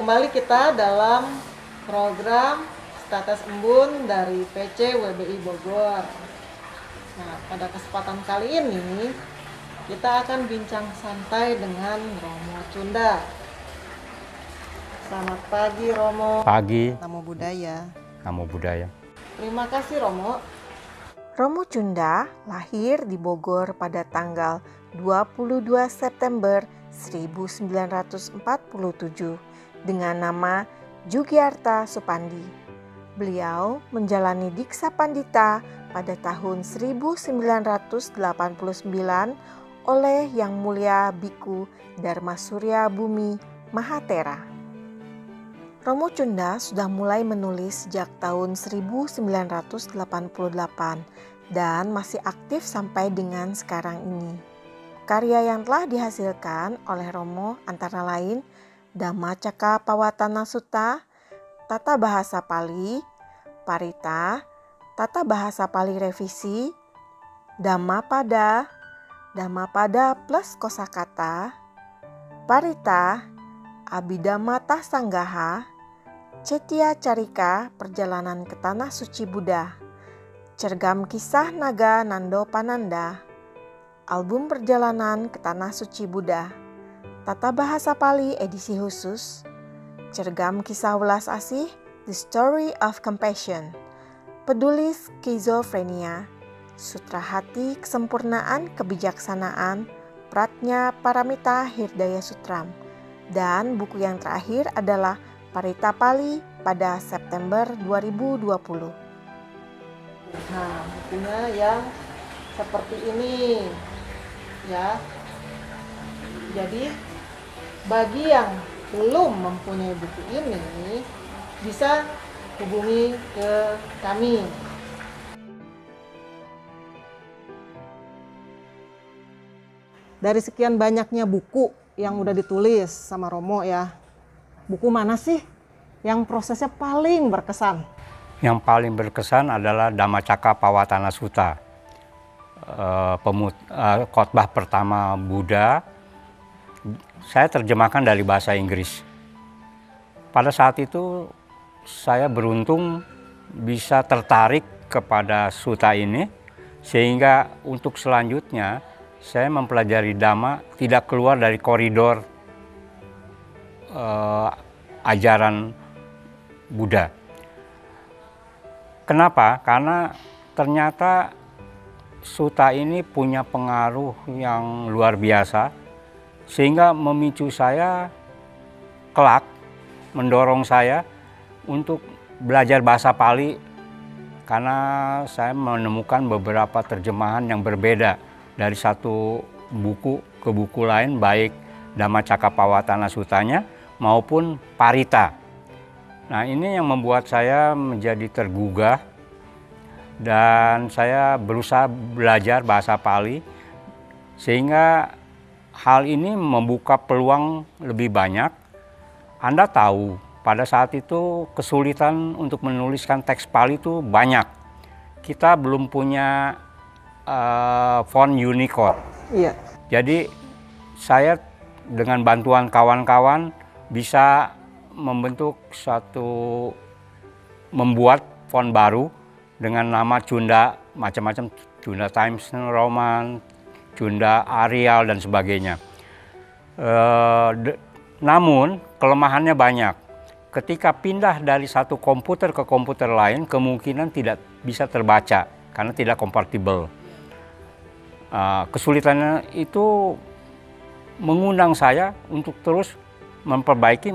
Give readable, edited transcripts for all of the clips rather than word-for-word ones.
kembali kita dalam program Status Embun dari PC WBI Bogor. Nah, pada kesempatan kali ini kita akan bincang santai dengan Romo Cunda. Selamat pagi Romo. Pagi. Namo Buddhaya. Namo Buddhaya. Terima kasih Romo. Romo Cunda lahir di Bogor pada tanggal 22 September 1947 dengan nama Jugiarta Supandi. Beliau menjalani Diksa Pandita pada tahun 1989 oleh Yang Mulia Biku Dharma Surya Bumi Mahatera. Romo Cunda sudah mulai menulis sejak tahun 1988 dan masih aktif sampai dengan sekarang ini. Karya yang telah dihasilkan oleh Romo antara lain Dhammacakkappawatana Sutta, Tata Bahasa Pali, Parita, Tata Bahasa Pali Revisi, Dhammapada, Dhammapada plus Kosakata, Parita, Abhidhamma Sanggaha, Cetya Carika Perjalanan ke Tanah Suci Buddha, Cergam Kisah Naga Nando Pananda, Album Perjalanan ke Tanah Suci Buddha, Tata Bahasa Pali edisi khusus, Cergam Kisah Welas Asih, The Story of Compassion, Peduli Skizofrenia, Sutra Hati Kesempurnaan Kebijaksanaan, Pratnya Paramita Hirdaya Sutram, dan buku yang terakhir adalah Parita Pali pada September 2020. Nah, bukunya yang seperti ini ya. Jadi bagi yang belum mempunyai buku ini bisa hubungi ke kami. Dari sekian banyaknya buku yang udah ditulis sama Romo ya, buku mana sih yang prosesnya paling berkesan? Yang paling berkesan adalah Dhammacakkappawatana Sutta, khotbah pertama Buddha. Saya terjemahkan dari bahasa Inggris. Pada saat itu saya beruntung bisa tertarik kepada sutta ini, sehingga untuk selanjutnya saya mempelajari Dhamma tidak keluar dari koridor ajaran Buddha. Kenapa? Karena ternyata sutta ini punya pengaruh yang luar biasa, sehingga memicu saya kelak, mendorong saya untuk belajar bahasa Pali, karena saya menemukan beberapa terjemahan yang berbeda dari satu buku ke buku lain, baik Dhammacakkappawatana Suttanya maupun Parita. Nah, ini yang membuat saya menjadi tergugah dan saya berusaha belajar bahasa Pali, sehingga hal ini membuka peluang lebih banyak. Anda tahu, pada saat itu kesulitan untuk menuliskan teks Pali itu banyak. Kita belum punya font Unicode. Iya. Jadi saya dengan bantuan kawan-kawan bisa membuat font baru dengan nama Cunda, macam-macam, Cunda Times New Roman, Cunda Arial dan sebagainya. Namun kelemahannya banyak. Ketika pindah dari satu komputer ke komputer lain, kemungkinan tidak bisa terbaca karena tidak kompatibel. Kesulitannya itu mengundang saya untuk terus memperbaiki.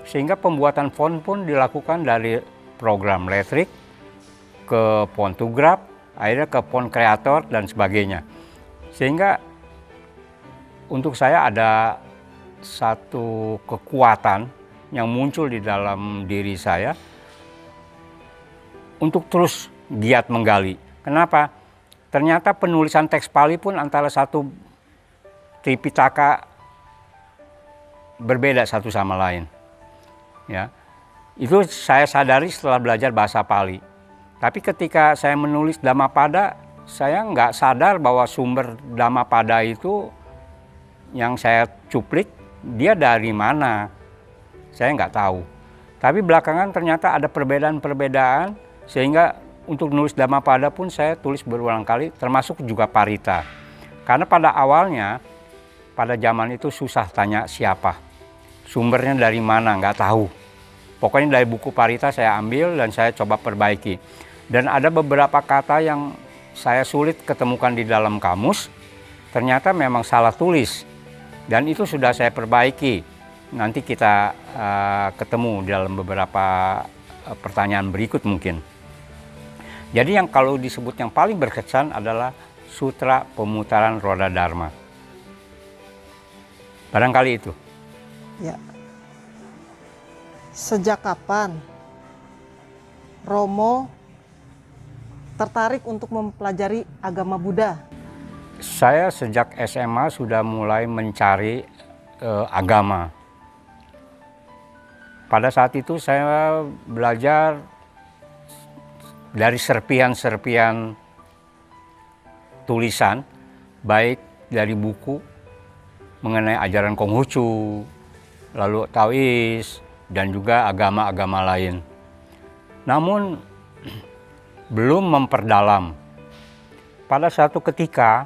Sehingga pembuatan font pun dilakukan dari program Lettric ke Fontograph, akhirnya ke Font Creator dan sebagainya. Sehingga untuk saya ada satu kekuatan yang muncul di dalam diri saya untuk terus giat menggali. Kenapa? Ternyata penulisan teks Pali pun antara satu Tripitaka berbeda satu sama lain. Ya, itu saya sadari setelah belajar bahasa Pali. Tapi ketika saya menulis Dhammapada, saya nggak sadar bahwa sumber Dhammapada itu yang saya cuplik dia dari mana, saya nggak tahu. Tapi belakangan ternyata ada perbedaan-perbedaan, sehingga untuk nulis Dhammapada pun saya tulis berulang kali, termasuk juga Parita. Karena pada awalnya, pada zaman itu susah tanya siapa, sumbernya dari mana, nggak tahu. Pokoknya dari buku Parita saya ambil dan saya coba perbaiki. Dan ada beberapa kata yang saya sulit ketemukan di dalam kamus, ternyata memang salah tulis. Dan itu sudah saya perbaiki. Nanti kita ketemu dalam beberapa pertanyaan berikut mungkin. Jadi yang kalau disebut yang paling berkesan adalah Sutra Pemutaran Roda Dharma. Barangkali itu. Ya. Sejak kapan Romo tertarik untuk mempelajari agama Buddha? Saya sejak SMA sudah mulai mencari agama. Pada saat itu saya belajar dari serpihan-serpihan tulisan, baik dari buku mengenai ajaran Konghucu, lalu Taois, dan juga agama-agama lain. Namun belum memperdalam. Pada suatu ketika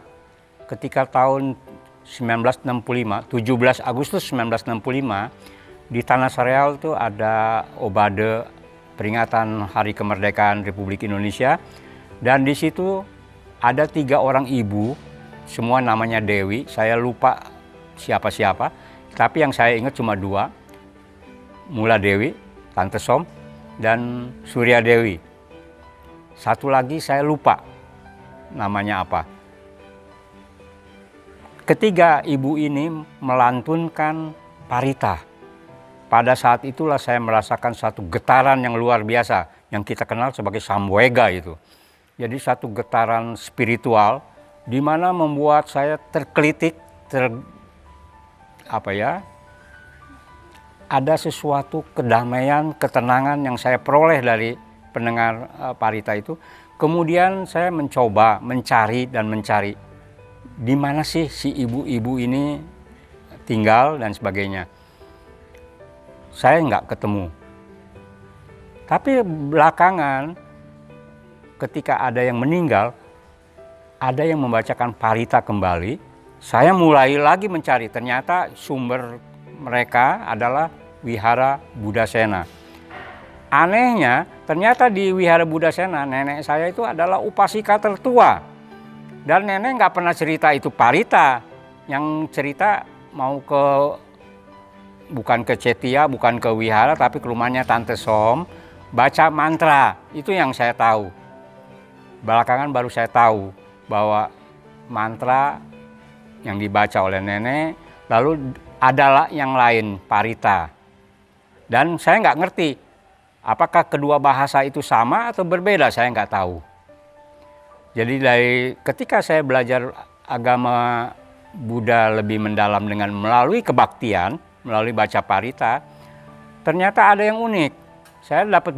tahun 1965, 17 Agustus 1965, di Tanah Sareal itu ada obade peringatan Hari Kemerdekaan Republik Indonesia, dan di situ ada 3 orang ibu, semua namanya Dewi, saya lupa siapa-siapa, tapi yang saya ingat cuma 2, Mula Dewi, Tante Som, dan Surya Dewi. Satu lagi saya lupa namanya apa. Ketiga ibu ini melantunkan Parita. Pada saat itulah saya merasakan satu getaran yang luar biasa, yang kita kenal sebagai samwega itu. Jadi satu getaran spiritual di mana membuat saya terkelitik, ada sesuatu kedamaian, ketenangan yang saya peroleh dari pendengar Parita itu. Kemudian saya mencoba mencari di mana sih si ibu-ibu ini tinggal dan sebagainya. Saya nggak ketemu. Tapi belakangan ketika ada yang meninggal, ada yang membacakan Parita kembali, saya mulai lagi mencari. Ternyata sumber mereka adalah Wihara Buddhasena. Anehnya, ternyata di Wihara Buddhasena, nenek saya itu adalah upasika tertua. Dan nenek nggak pernah cerita itu Parita. Yang cerita mau bukan ke Cetia, bukan ke Wihara, tapi ke rumahnya Tante Som, baca mantra. Itu yang saya tahu. Belakangan baru saya tahu bahwa mantra yang dibaca oleh nenek, lalu adalah yang lain, Parita. Dan saya nggak ngerti, apakah kedua bahasa itu sama atau berbeda, saya nggak tahu. Jadi dari ketika saya belajar agama Buddha lebih mendalam dengan melalui kebaktian, melalui baca Parita, ternyata ada yang unik. Saya dapat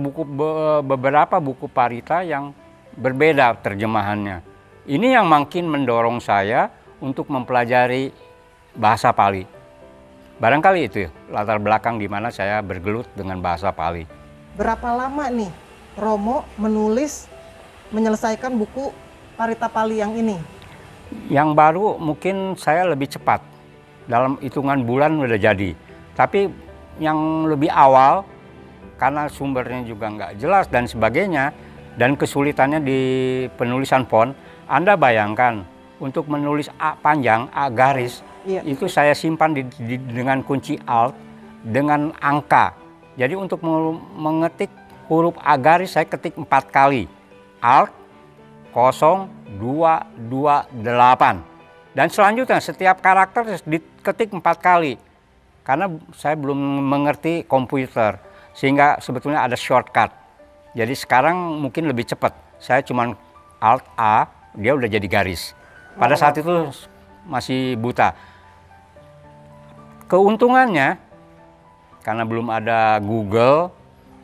beberapa buku Parita yang berbeda terjemahannya. Ini yang makin mendorong saya untuk mempelajari bahasa Pali. Barangkali itu latar belakang di mana saya bergelut dengan bahasa Pali. Berapa lama nih Romo menyelesaikan buku Parita Pali yang ini? Yang baru mungkin saya lebih cepat. Dalam hitungan bulan udah jadi. Tapi yang lebih awal, karena sumbernya juga nggak jelas dan sebagainya, dan kesulitannya di penulisan font, Anda bayangkan untuk menulis A panjang, A garis, itu saya simpan dengan kunci Alt, dengan angka. Jadi untuk mengetik huruf A garis saya ketik 4 kali. Alt 0228. Dan selanjutnya setiap karakter diketik 4 kali. Karena saya belum mengerti komputer, sehingga sebetulnya ada shortcut. Jadi sekarang mungkin lebih cepat. Saya cuma Alt A, dia udah jadi garis. Pada saat itu masih buta. Keuntungannya, karena belum ada Google,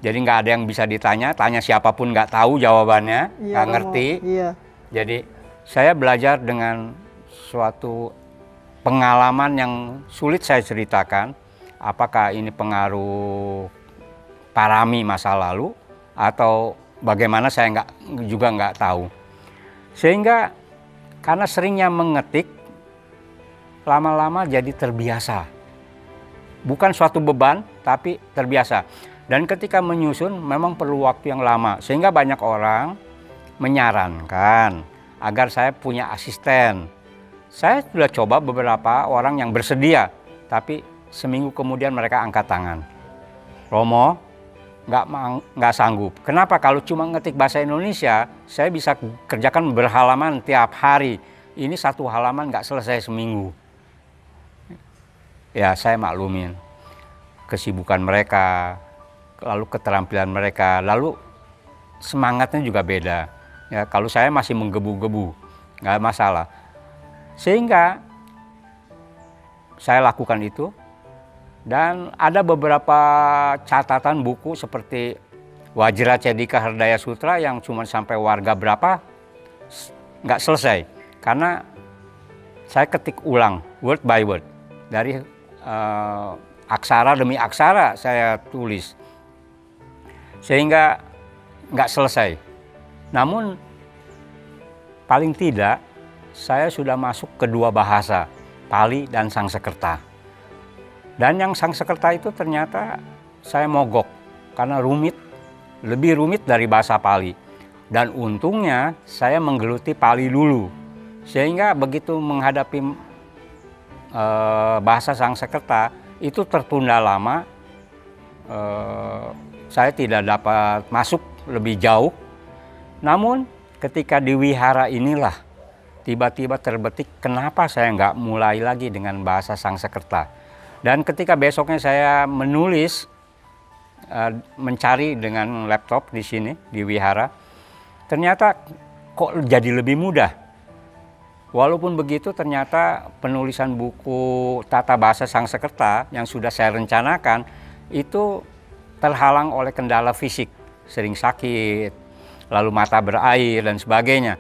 jadi nggak ada yang bisa ditanya, tanya siapapun nggak tahu jawabannya, nggak ngerti. Iya. Jadi saya belajar dengan suatu pengalaman yang sulit saya ceritakan. Apakah ini pengaruh parami masa lalu atau bagaimana, saya juga nggak tahu. Sehingga karena seringnya mengetik, lama-lama jadi terbiasa. Bukan suatu beban, tapi terbiasa. Dan ketika menyusun memang perlu waktu yang lama. Sehingga banyak orang menyarankan agar saya punya asisten. Saya sudah coba beberapa orang yang bersedia, tapi seminggu kemudian mereka angkat tangan. Romo, nggak sanggup. Kenapa? Kalau cuma ngetik bahasa Indonesia, saya bisa kerjakan berhalaman tiap hari. Ini satu halaman nggak selesai seminggu. Ya, saya maklumin kesibukan mereka, lalu keterampilan mereka, lalu semangatnya juga beda. Ya, kalau saya masih menggebu-gebu, nggak masalah. Sehingga saya lakukan itu, dan ada beberapa catatan buku seperti Wajra Cedika Herdaya Sutra yang cuma sampai warga berapa, nggak selesai. Karena saya ketik ulang, word by word, dari aksara demi aksara saya tulis, sehingga nggak selesai. Namun paling tidak saya sudah masuk ke 2 bahasa, Pali dan Sangsekerta. Dan yang Sangsekerta itu ternyata saya mogok karena rumit, lebih rumit dari bahasa Pali. Dan untungnya saya menggeluti Pali dulu, sehingga begitu menghadapi bahasa Sangsekerta itu tertunda lama. Saya tidak dapat masuk lebih jauh. Namun ketika di wihara inilah tiba-tiba terbetik kenapa saya nggak mulai lagi dengan bahasa Sangsekerta. Dan ketika besoknya saya menulis, mencari dengan laptop di sini di wihara, ternyata kok jadi lebih mudah. Walaupun begitu, ternyata penulisan buku tata bahasa Sangsekerta yang sudah saya rencanakan itu terhalang oleh kendala fisik, sering sakit, lalu mata berair dan sebagainya.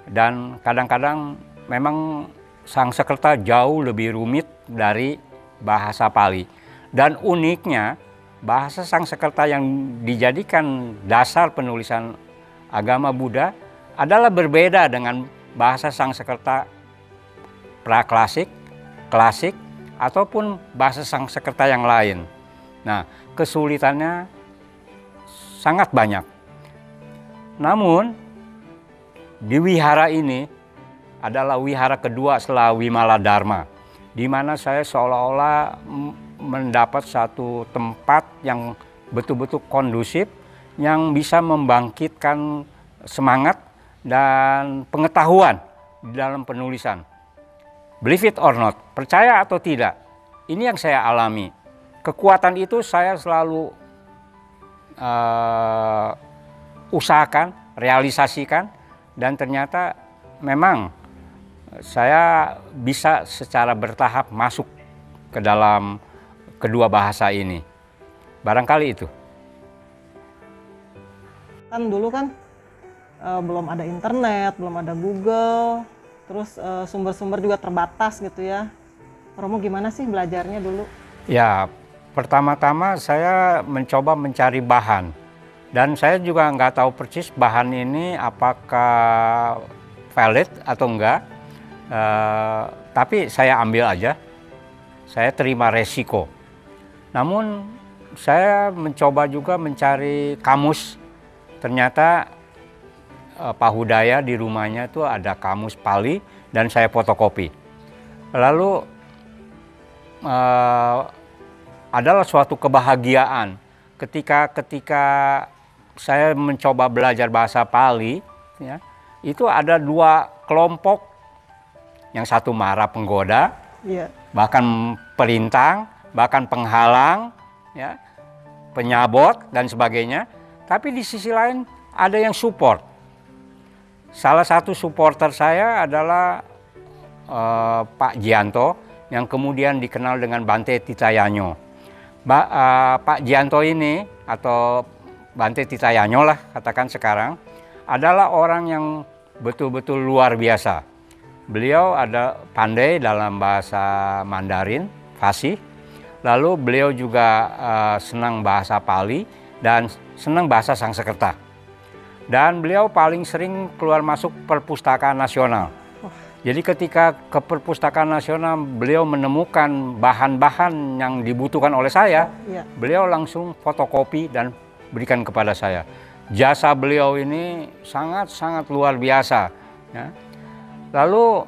Dan kadang-kadang memang Sangsekerta jauh lebih rumit dari bahasa Pali. Dan uniknya, bahasa Sangsekerta yang dijadikan dasar penulisan agama Buddha adalah berbeda dengan bahasa Sangsekerta praklasik, klasik, ataupun bahasa Sangsekerta yang lain. Nah, kesulitannya sangat banyak. Namun, di wihara ini adalah wihara kedua setelah Wimala Dharma, di mana saya seolah-olah mendapat satu tempat yang betul-betul kondusif, yang bisa membangkitkan semangat dan pengetahuan di dalam penulisan. Believe it or not, percaya atau tidak, ini yang saya alami. Kekuatan itu saya selalu usahakan, realisasikan, dan ternyata memang saya bisa secara bertahap masuk ke dalam kedua bahasa ini. Barangkali itu. Kan dulu kan belum ada internet, belum ada Google, terus sumber-sumber juga terbatas gitu ya. Romo gimana sih belajarnya dulu? Ya, pertama-tama saya mencoba mencari bahan. Dan saya juga nggak tahu persis bahan ini apakah valid atau enggak. Tapi saya ambil aja, saya terima resiko. Namun saya mencoba juga mencari kamus. Ternyata Pak Hudaya di rumahnya itu ada kamus Pali dan saya fotokopi. Lalu adalah suatu kebahagiaan ketika saya mencoba belajar bahasa Pali, ya, itu ada 2 kelompok, yang satu mara penggoda, bahkan perintang, bahkan penghalang, ya, penyabot dan sebagainya. Tapi di sisi lain ada yang support. Salah satu supporter saya adalah Pak Gianto, yang kemudian dikenal dengan Bante Titayanyo. Pak Gianto ini, atau Bante Titayanyo lah katakan sekarang, adalah orang yang betul-betul luar biasa. beliau ada pandai dalam bahasa Mandarin, fasih. Lalu beliau juga senang bahasa Pali dan senang bahasa Sanskerta. Dan beliau paling sering keluar masuk perpustakaan nasional. Jadi ketika ke perpustakaan nasional beliau menemukan bahan-bahan yang dibutuhkan oleh saya, beliau langsung fotokopi dan berikan kepada saya. Jasa beliau ini sangat-sangat luar biasa. Ya. Lalu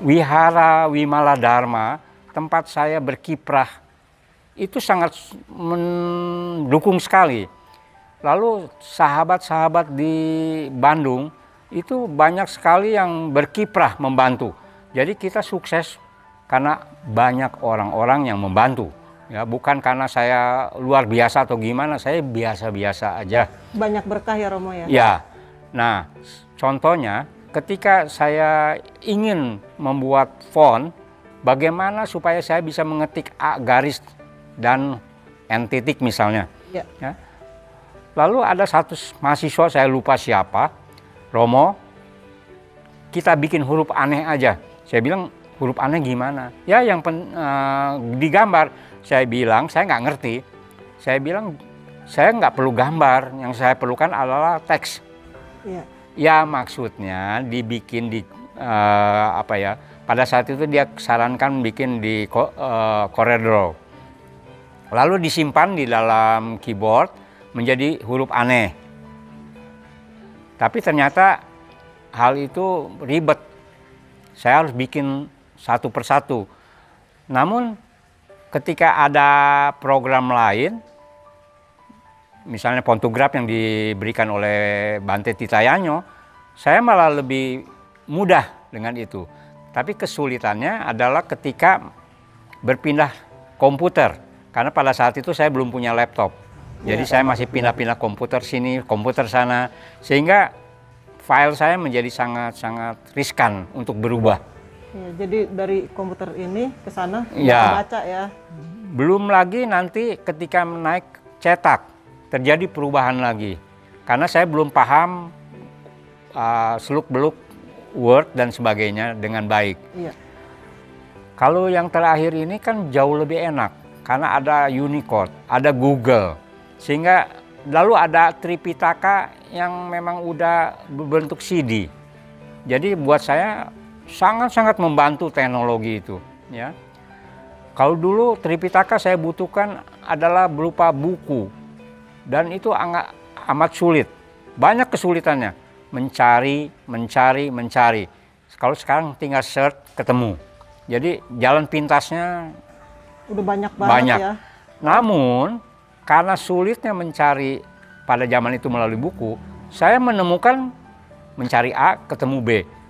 Wihara Wimala Dharma, tempat saya berkiprah, itu sangat mendukung sekali. Lalu sahabat-sahabat di Bandung, itu banyak sekali yang berkiprah membantu. Jadi kita sukses karena banyak orang-orang yang membantu. Ya, bukan karena saya luar biasa atau gimana, saya biasa-biasa aja. Banyak berkah ya Romo ya? Ya, nah contohnya ketika saya ingin membuat font, bagaimana supaya saya bisa mengetik A garis dan N titik misalnya. Ya. Lalu ada satu mahasiswa, saya lupa siapa, Romo, kita bikin huruf aneh aja. Saya bilang, huruf aneh gimana? Ya yang digambar. Saya bilang, saya nggak ngerti. Saya bilang, saya nggak perlu gambar. Yang saya perlukan adalah teks. Ya maksudnya dibikin di pada saat itu dia sarankan bikin di CorelDRAW. Lalu disimpan di dalam keyboard menjadi huruf aneh. Tapi ternyata hal itu ribet. Saya harus bikin satu persatu. Namun ketika ada program lain, misalnya Fontograph yang diberikan oleh Bante Titayanyo, saya malah lebih mudah dengan itu. Tapi kesulitannya adalah ketika berpindah komputer. Karena pada saat itu saya belum punya laptop. Jadi saya masih pindah-pindah komputer sini, komputer sana, sehingga file saya menjadi sangat-sangat riskan untuk berubah. Ya, jadi dari komputer ini ke sana baca ya. Belum lagi nanti ketika naik cetak terjadi perubahan lagi, karena saya belum paham seluk-beluk Word dan sebagainya dengan baik. Kalau yang terakhir ini kan jauh lebih enak, karena ada Unicode, ada Google. Sehingga lalu ada Tripitaka yang memang udah berbentuk CD. Jadi buat saya sangat-sangat membantu teknologi itu. Ya. Kalau dulu Tripitaka saya butuhkan adalah berupa buku. Dan itu amat sulit. Banyak kesulitannya. Mencari. Kalau sekarang tinggal search, ketemu. Jadi jalan pintasnya udah banyak banget ya. Namun karena sulitnya mencari pada zaman itu melalui buku, saya menemukan mencari A ketemu B,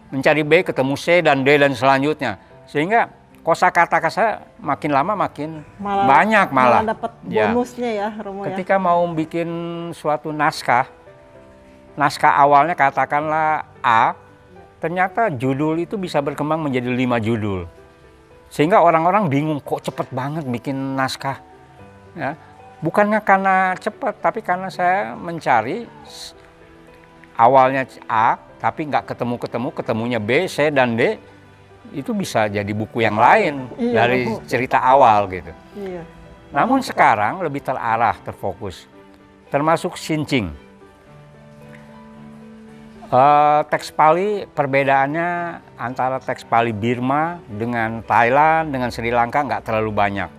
mencari B ketemu C dan D dan selanjutnya. Sehingga kosakata saya makin lama makin banyak malah dapat bonusnya ya Romo. Ketika mau bikin suatu naskah awalnya katakanlah A, ternyata judul itu bisa berkembang menjadi 5 judul. Sehingga orang-orang bingung, kok cepet banget bikin naskah. Ya. Bukannya karena cepat, tapi karena saya mencari awalnya A, tapi nggak ketemunya B, C, dan D, itu bisa jadi buku yang lain dari cerita awal gitu. Namun sekarang lebih terarah, terfokus, termasuk Sinching. Teks Pali perbedaannya antara teks Pali Birma dengan Thailand, dengan Sri Lanka nggak terlalu banyak.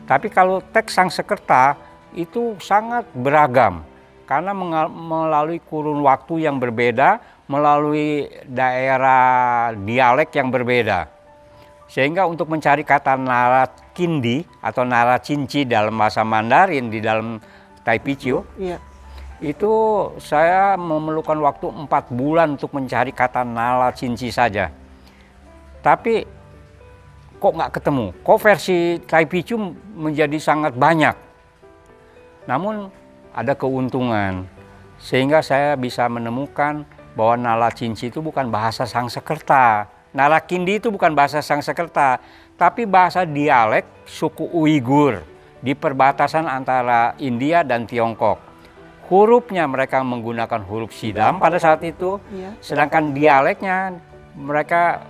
Tapi kalau teks Sanskerta itu sangat beragam karena melalui kurun waktu yang berbeda, melalui daerah dialek yang berbeda. Sehingga untuk mencari kata Nara Kindi atau Nara Cinci dalam bahasa Mandarin di dalam Taipiccio, itu saya memerlukan waktu 4 bulan untuk mencari kata Nara Cinci saja. Tapi kok nggak ketemu, kok versi Taipiccio menjadi sangat banyak. Namun ada keuntungan, sehingga saya bisa menemukan bahwa Nara Cinci itu bukan bahasa Sanskerta. Nara Kindi itu bukan bahasa Sanskerta, tapi bahasa dialek suku Uighur di perbatasan antara India dan Tiongkok. hurufnya mereka menggunakan huruf Sidam pada saat itu, Iya. sedangkan dialeknya mereka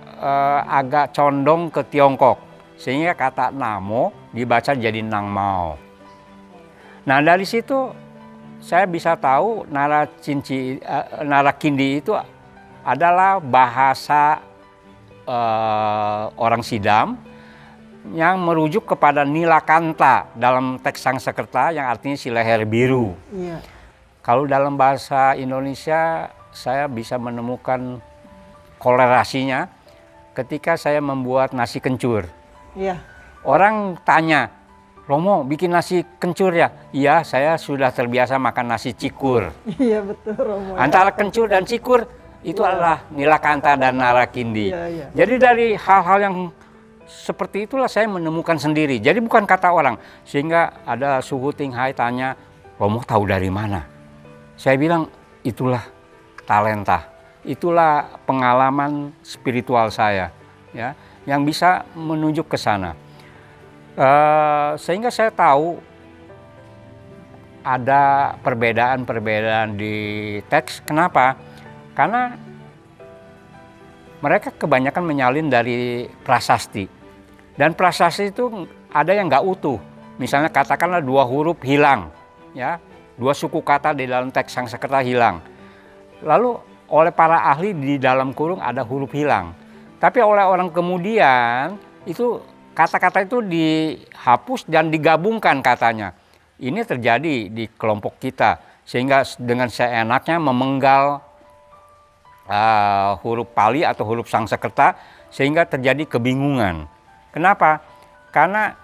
agak condong ke Tiongkok, sehingga kata Namo dibaca jadi Nangmao. Nah dari situ saya bisa tahu Narakindi itu adalah bahasa orang Sidam yang merujuk kepada Nilakanta dalam teks Sangsekerta yang artinya si leher biru. Iya. Kalau dalam bahasa Indonesia saya bisa menemukan kolerasinya ketika saya membuat nasi kencur. Iya. Orang tanya, Romo bikin nasi kencur ya? Iya, saya sudah terbiasa makan nasi cikur. Iya betul Romo. Antara kencur dan cikur itu adalah Nilakanta dan Narakindi. Iya, iya. Jadi dari hal-hal yang seperti itulah saya menemukan sendiri. Jadi bukan kata orang. Sehingga ada Suhu Tinghai tanya, Romo tahu dari mana? Saya bilang, itulah talenta. Itulah pengalaman spiritual saya, ya, yang bisa menunjuk ke sana. Sehingga saya tahu ada perbedaan-perbedaan di teks. Kenapa? Karena mereka kebanyakan menyalin dari prasasti. Dan prasasti itu ada yang nggak utuh. Misalnya katakanlah 2 huruf hilang, ya, 2 suku kata di dalam teks Sangsekerta hilang. Lalu oleh para ahli di dalam kurung ada huruf hilang. Tapi oleh orang kemudian itu kata-kata itu dihapus dan digabungkan katanya. Ini terjadi di kelompok kita sehingga dengan seenaknya memenggal huruf Pali atau huruf Sangsekerta sehingga terjadi kebingungan. Kenapa? Karena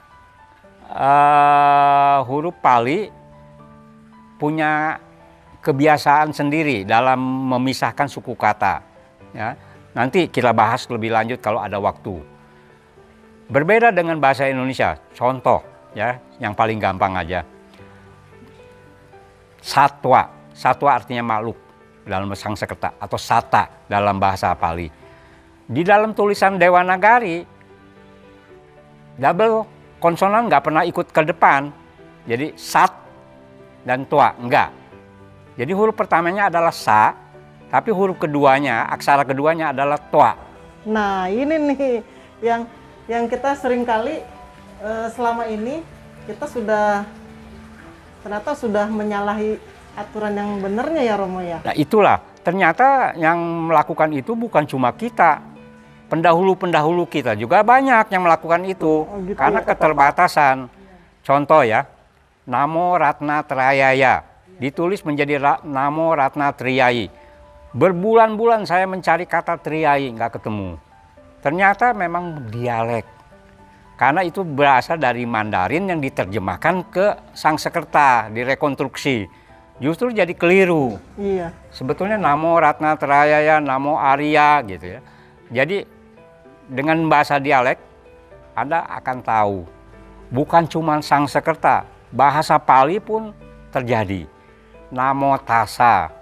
huruf Pali punya kebiasaan sendiri dalam memisahkan suku kata. Ya. Nanti kita bahas lebih lanjut kalau ada waktu. Berbeda dengan bahasa Indonesia. Contoh, ya, yang paling gampang aja. Satwa. Satwa artinya makhluk dalam Sangsekerta atau Sata dalam bahasa Pali. Di dalam tulisan Dewanagari, double konsonan nggak pernah ikut ke depan. Jadi Sat dan Tua, enggak. Jadi huruf pertamanya adalah Sa, tapi huruf keduanya, aksara keduanya adalah Tua. Nah ini nih yang kita sering kali selama ini kita ternyata sudah menyalahi aturan yang benernya ya Romo ya. Nah itulah, ternyata yang melakukan itu bukan cuma kita. Pendahulu-pendahulu kita juga banyak yang melakukan itu. Oh, gitu karena ya. keterbatasan. Contoh ya, Namo Ratna Trayaya ditulis menjadi Namo Ratna Triyai. Berbulan-bulan saya mencari kata Triyai, nggak ketemu. Ternyata memang dialek. Karena itu berasal dari Mandarin yang diterjemahkan ke Sangsekerta, direkonstruksi. Justru jadi keliru. Iya. Sebetulnya Namo Ratna Trayaya, Namo Arya gitu ya. Jadi dengan bahasa dialek Anda akan tahu. Bukan cuma Sangsekerta, bahasa Pali pun terjadi. Namo Tassa.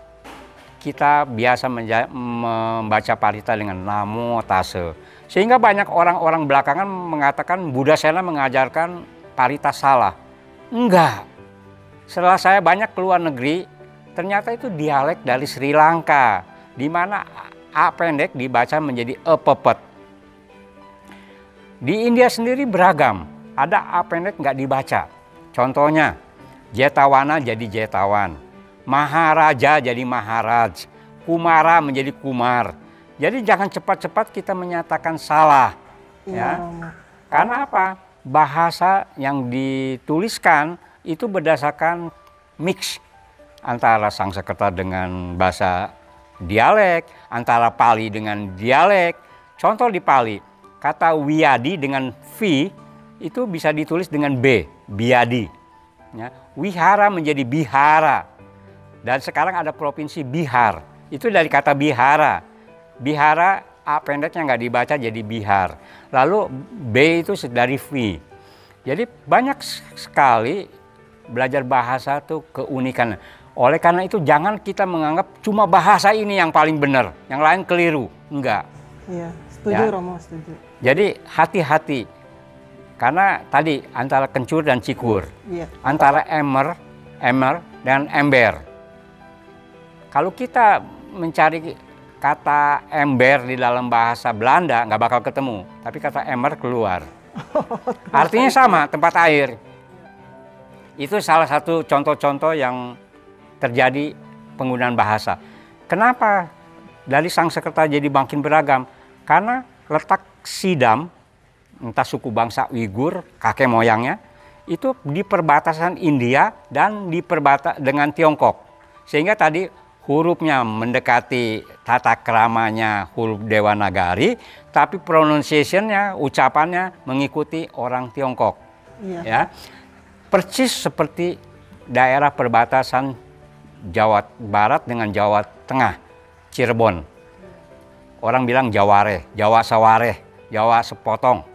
Kita biasa membaca parita dengan Namo Tassa. Sehingga banyak orang-orang belakangan mengatakan Buddha Sena mengajarkan parita salah. Enggak. Setelah saya banyak keluar negeri, ternyata itu dialek dari Sri Lanka, di mana A pendek dibaca menjadi E pepet. Di India sendiri beragam, ada A pendek nggak dibaca. Contohnya, Jetawana jadi Jetawan, Maharaja jadi Maharaj, Kumara menjadi Kumar. Jadi jangan cepat-cepat kita menyatakan salah. Iya Ya. Romo. Karena apa? Bahasa yang dituliskan itu berdasarkan mix antara Sangsekerta dengan bahasa dialek, antara Pali dengan dialek. Contoh di Pali, kata Wiyadi dengan V itu bisa ditulis dengan B, Biadi. Ya. Wihara menjadi Bihara. Dan sekarang ada provinsi Bihar, itu dari kata Bihara. Bihara A pendeknya nggak dibaca jadi Bihar. Lalu B itu dari V. Jadi banyak sekali belajar bahasa tuh keunikan. Oleh karena itu jangan kita menganggap cuma bahasa ini yang paling benar, yang lain keliru. Enggak. Iya, setuju Ya. Romo, setuju. Jadi hati-hati. Karena tadi antara kencur dan cikur, Iya. antara emer dan ember. Kalau kita mencari kata ember di dalam bahasa Belanda nggak bakal ketemu, tapi kata ember keluar. Artinya sama, tempat air. Itu salah satu contoh-contoh yang terjadi penggunaan bahasa. Kenapa dari Sanskerta jadi makin beragam? Karena letak Sidam, entah suku bangsa Uighur, kakek moyangnya, itu di perbatasan India dan di dengan Tiongkok. Sehingga tadi hurufnya mendekati tata keramanya huruf Dewanagari, tapi pronunciation-nya, ucapannya mengikuti orang Tiongkok. Iya. Ya. Persis seperti daerah perbatasan Jawa Barat dengan Jawa Tengah, Cirebon. Orang bilang Jaware, Jawa Saware, Jawa Sepotong.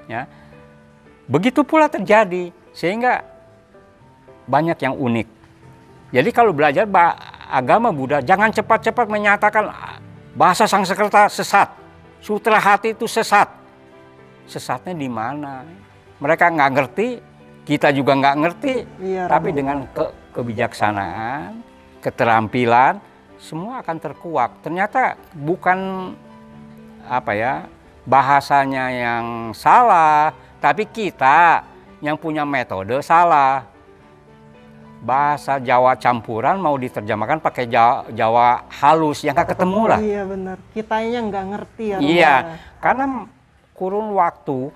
Ya. Begitu pula terjadi, sehingga banyak yang unik. Jadi kalau belajar agama Buddha, jangan cepat-cepat menyatakan bahasa Sanskerta sesat, sutra hati itu sesat. Sesatnya di mana? Mereka nggak ngerti, kita juga nggak ngerti, Iya, tapi Romo. dengan kebijaksanaan, keterampilan, semua akan terkuak. Ternyata bukan bahasanya yang salah, tapi kita yang punya metode salah. Bahasa Jawa campuran mau diterjemahkan pakai Jawa halus yang nggak ketemu lah. Iya benar, kitanya nggak ngerti ya. Iya, karena kurun waktu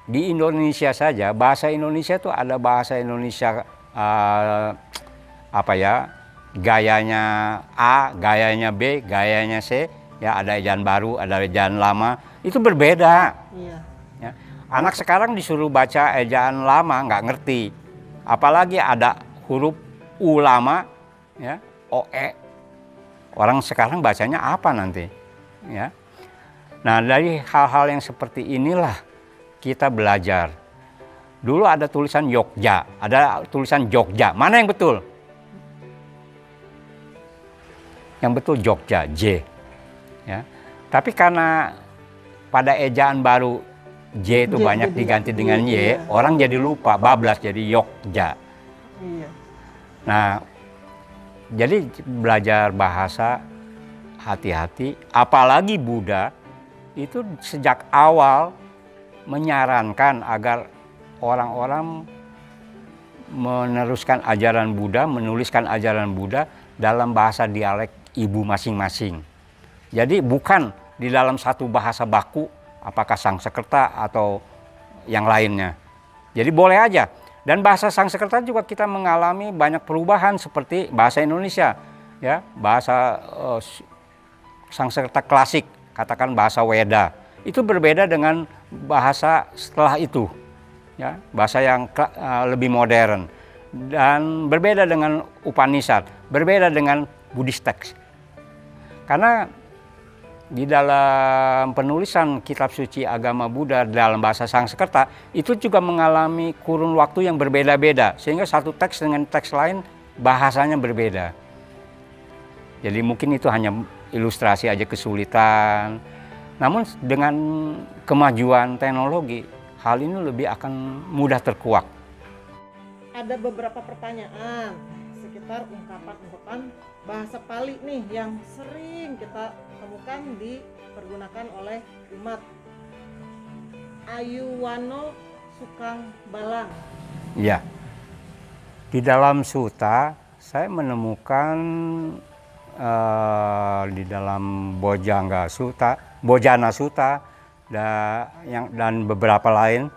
di Indonesia saja, bahasa Indonesia itu ada bahasa Indonesia gayanya A, gayanya B, gayanya C, ya ada ejaan baru, ada ejaan lama, itu berbeda. Iya. Ya. Anak sekarang disuruh baca ejaan lama nggak ngerti, apalagi ada huruf ulama, ya, OE. Orang sekarang bacanya apa nanti? Ya. Nah, dari hal-hal yang seperti inilah kita belajar. Dulu ada tulisan Yogya, ada tulisan Jogja. Mana yang betul? Yang betul Jogja, J. Ya. Tapi karena pada ejaan baru J itu banyak diganti dengan Y, orang jadi lupa, bablas jadi Yogya. Iya. Nah, jadi belajar bahasa hati-hati, apalagi Buddha itu sejak awal menyarankan agar orang-orang meneruskan ajaran Buddha, menuliskan ajaran Buddha dalam bahasa dialek ibu masing-masing. Jadi bukan di dalam satu bahasa baku, apakah Sanskerta atau yang lainnya. Jadi boleh aja. Dan bahasa Sanskerta juga kita mengalami banyak perubahan seperti bahasa Indonesia, ya, bahasa Sanskerta klasik, katakan bahasa Weda. Itu berbeda dengan bahasa setelah itu, ya, bahasa yang lebih modern, dan berbeda dengan Upanishad, berbeda dengan Buddhist text. Karena di dalam penulisan kitab suci agama Buddha dalam bahasa Sanskerta itu juga mengalami kurun waktu yang berbeda-beda, sehingga satu teks dengan teks lain bahasanya berbeda. Jadi mungkin itu hanya ilustrasi aja kesulitan. Namun dengan kemajuan teknologi, hal ini lebih akan mudah terkuak. Ada beberapa pertanyaan sekitar ungkapan-ungkapan bahasa Pali nih yang sering kita temukan dipergunakan oleh umat. Ayuwano Sukang Balang. Ya, di dalam Sutta saya menemukan di dalam Bojana Sutta dan beberapa lain,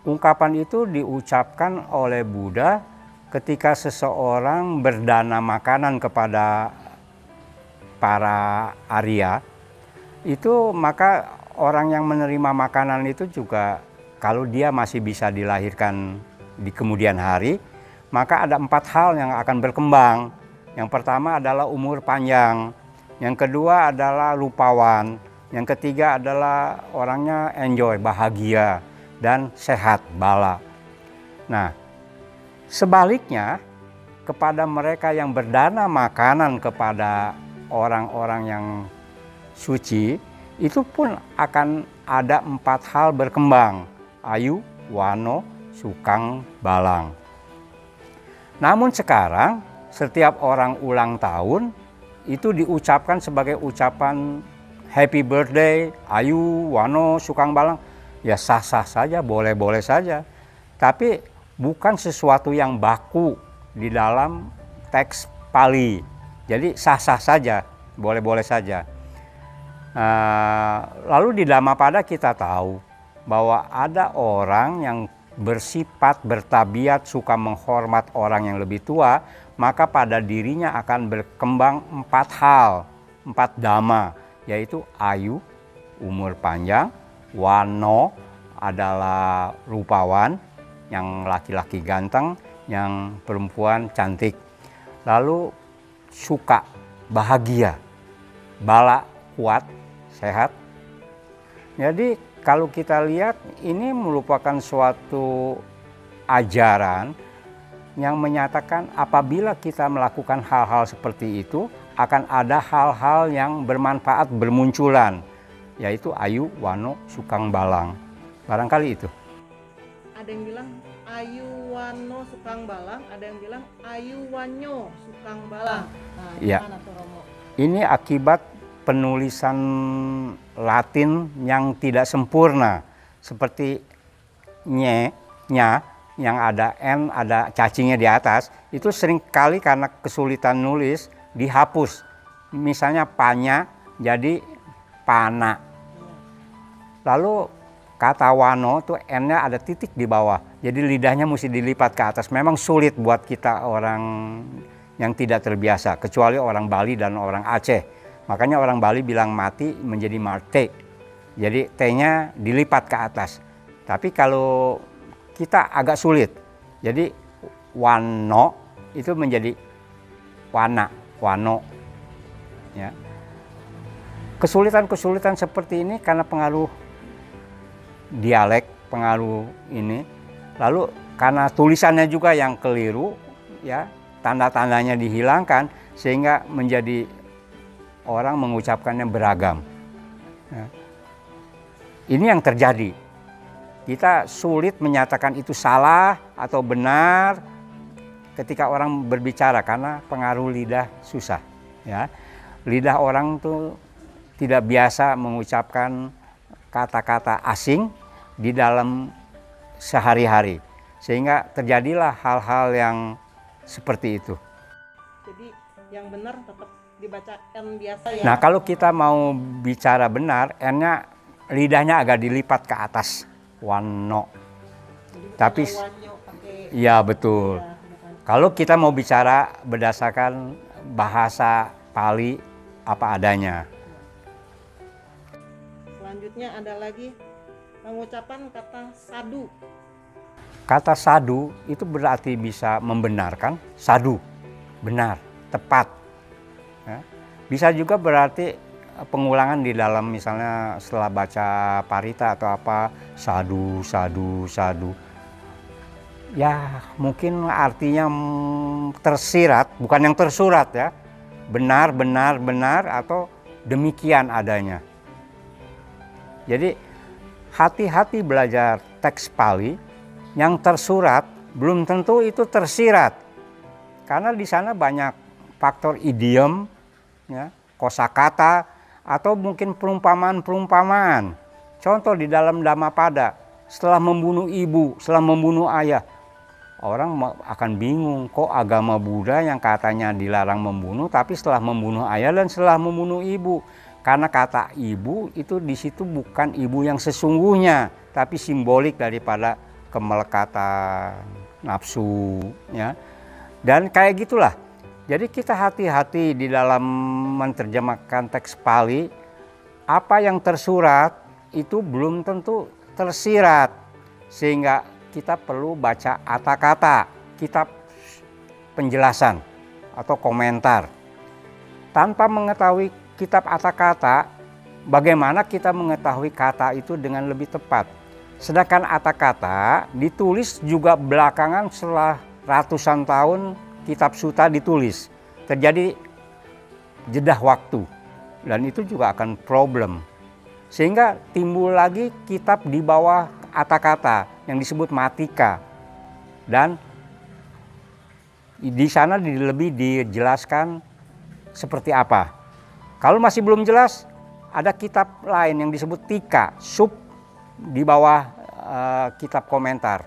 ungkapan itu diucapkan oleh Buddha ketika seseorang berdana makanan kepada para Arya. Itu maka orang yang menerima makanan itu juga, kalau dia masih bisa dilahirkan di kemudian hari, maka ada 4 hal yang akan berkembang. Yang pertama adalah umur panjang, yang kedua adalah rupawan, yang ketiga adalah orangnya enjoy, bahagia, dan sehat, bala. Nah, sebaliknya kepada mereka yang berdana makanan kepada orang-orang yang suci, itu pun akan ada 4 hal berkembang: ayu, wano, sukang, balang. Namun sekarang setiap orang ulang tahun itu diucapkan sebagai ucapan happy birthday, Ayu, Wano, Sukang Balang, ya sah-sah saja, boleh-boleh saja. Tapi bukan sesuatu yang baku di dalam teks Pali. Jadi sah-sah saja, boleh-boleh saja. Lalu di Dhammapada kita tahu bahwa ada orang yang bersifat, bertabiat, suka menghormat orang yang lebih tua, maka pada dirinya akan berkembang 4 hal, 4 dhamma, yaitu ayu, umur panjang, wano adalah rupawan, yang laki-laki ganteng, yang perempuan cantik. Lalu suka, bahagia, bala, kuat, sehat. Jadi kalau kita lihat ini merupakan suatu ajaran yang menyatakan apabila kita melakukan hal-hal seperti itu akan ada hal-hal yang bermanfaat bermunculan, yaitu ayu, wano, sukang, balang. Barangkali itu. Ada yang bilang ayu, wano, sukang, balang, ada yang bilang ayu, wanyo, sukang, balang. Nah, Ya. gimana tuh Romo? Ini akibat penulisan Latin yang tidak sempurna, seperti nya yang ada n, ada cacingnya di atas, itu seringkali karena kesulitan nulis dihapus. Misalnya panya jadi pana. Lalu kata wano tuh n-nya ada titik di bawah, jadi lidahnya mesti dilipat ke atas. Memang sulit buat kita orang yang tidak terbiasa, kecuali orang Bali dan orang Aceh. Makanya orang Bali bilang mati menjadi marte. Jadi T-nya dilipat ke atas. Tapi kalau kita agak sulit. Jadi wano itu menjadi wana, wano. Ya. Kesulitan-kesulitan seperti ini karena pengaruh dialek, pengaruh ini. Lalu karena tulisannya juga yang keliru, ya, tanda-tandanya dihilangkan sehingga menjadi orang mengucapkannya beragam. Ya. Ini yang terjadi. Kita sulit menyatakan itu salah atau benar ketika orang berbicara karena pengaruh lidah susah. Ya. Lidah orang tuh tidak biasa mengucapkan kata-kata asing di dalam sehari-hari. Sehingga terjadilah hal-hal yang seperti itu. Jadi yang benar tetap dibaca N biasa ya. Nah, kalau kita mau bicara benar, N-nya lidahnya agak dilipat ke atas, wano. Jadi Tapi wanyo pakai iya betul. ya, bukan. Kalau kita mau bicara berdasarkan bahasa Pali apa adanya. Selanjutnya ada lagi pengucapan kata sadu. Kata sadu itu berarti bisa membenarkan, sadu, benar, tepat. Ya. Bisa juga berarti pengulangan di dalam misalnya setelah baca parita atau apa, sadu, sadu, sadu. Ya mungkin artinya tersirat, bukan yang tersurat ya. Benar, benar, benar atau demikian adanya. Jadi hati-hati belajar teks Pali yang tersurat belum tentu itu tersirat. Karena di sana banyak faktor idiom, ya, kosakata atau mungkin perumpamaan-perumpamaan. Contoh di dalam Dhammapada, setelah membunuh ibu, setelah membunuh ayah, orang akan bingung kok agama Buddha yang katanya dilarang membunuh, tapi setelah membunuh ayah dan setelah membunuh ibu. Karena kata ibu itu di situ bukan ibu yang sesungguhnya, tapi simbolik daripada kemelekatan nafsu, ya. Dan kayak gitulah. Jadi kita hati-hati di dalam menerjemahkan teks Pali. Apa yang tersurat itu belum tentu tersirat. Sehingga kita perlu baca kata-kata, kitab penjelasan atau komentar. Tanpa mengetahui kitab kata-kata, bagaimana kita mengetahui kata itu dengan lebih tepat. Sedangkan kata-kata ditulis juga belakangan setelah ratusan tahun kitab suta ditulis. Terjadi jeda waktu dan itu juga akan problem. Sehingga timbul lagi kitab di bawah kata-kata yang disebut matika. Dan Di sana lebih dijelaskan seperti apa. Kalau masih belum jelas, ada kitab lain yang disebut Tika, sub di bawah kitab komentar.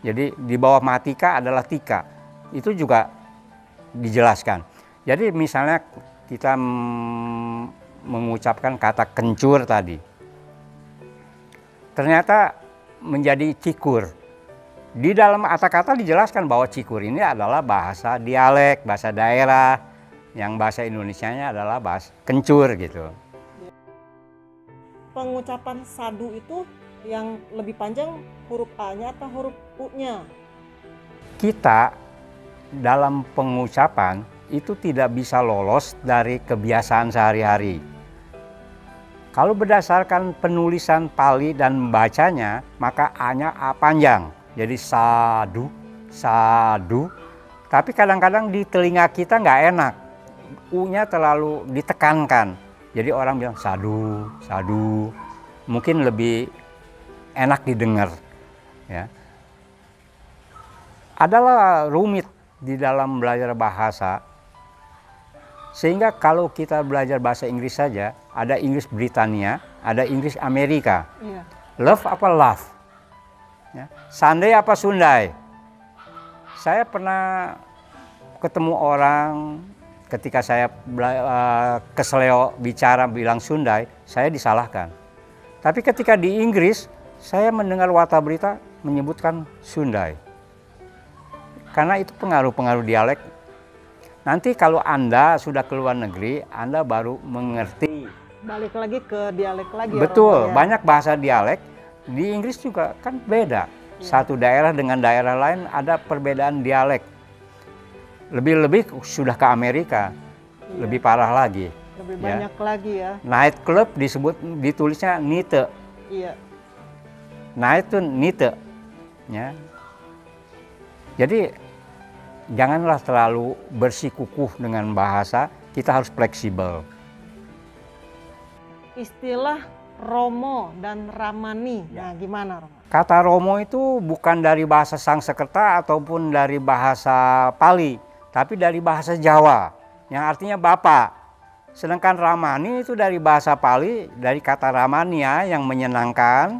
Jadi di bawah Matika adalah Tika. Itu juga dijelaskan. Jadi misalnya kita mengucapkan kata kencur tadi. Ternyata menjadi cikur. Di dalam kata-kata dijelaskan bahwa cikur ini adalah bahasa dialek, bahasa daerah, yang bahasa Indonesianya adalah bahasa kencur gitu. Pengucapan sadu itu yang lebih panjang huruf A-nya atau huruf U-nya? Kita dalam pengucapan itu tidak bisa lolos dari kebiasaan sehari-hari. Kalau berdasarkan penulisan Pali dan membacanya, maka A-nya A panjang. Jadi sadu, sadu. Tapi kadang-kadang di telinga kita nggak enak. U-nya terlalu ditekankan. Jadi orang bilang sadu, sadu. Mungkin lebih enak didengar. Ya. Adalah rumit di dalam belajar bahasa. Sehingga kalau kita belajar bahasa Inggris saja, ada Inggris Britania, ada Inggris Amerika. Iya. Love apa love? Ya. Sunday apa Sundai? Saya pernah ketemu orang ketika saya keseleo bicara bilang Sundai, saya disalahkan. Tapi ketika di Inggris, saya mendengar warta berita menyebutkan Sundai. Karena itu pengaruh-pengaruh dialek. Nanti kalau Anda sudah ke luar negeri, Anda baru mengerti. Balik lagi ke dialek lagi. Betul, ya. banyak bahasa dialek. Di Inggris juga kan beda. Satu daerah dengan daerah lain ada perbedaan dialek. Lebih-lebih sudah ke Amerika, lebih parah lagi. Lebih banyak lagi ya. Night club ditulisnya nite. Iya. Night itu nite. Ya. Jadi janganlah terlalu bersikukuh dengan bahasa, kita harus fleksibel. Istilah Romo dan Ramani, nah gimana Romo? Kata Romo itu bukan dari bahasa Sangsekerta ataupun dari bahasa Pali, tapi dari bahasa Jawa, yang artinya bapak. Sedangkan Ramani itu dari bahasa Pali, dari kata Ramania yang menyenangkan,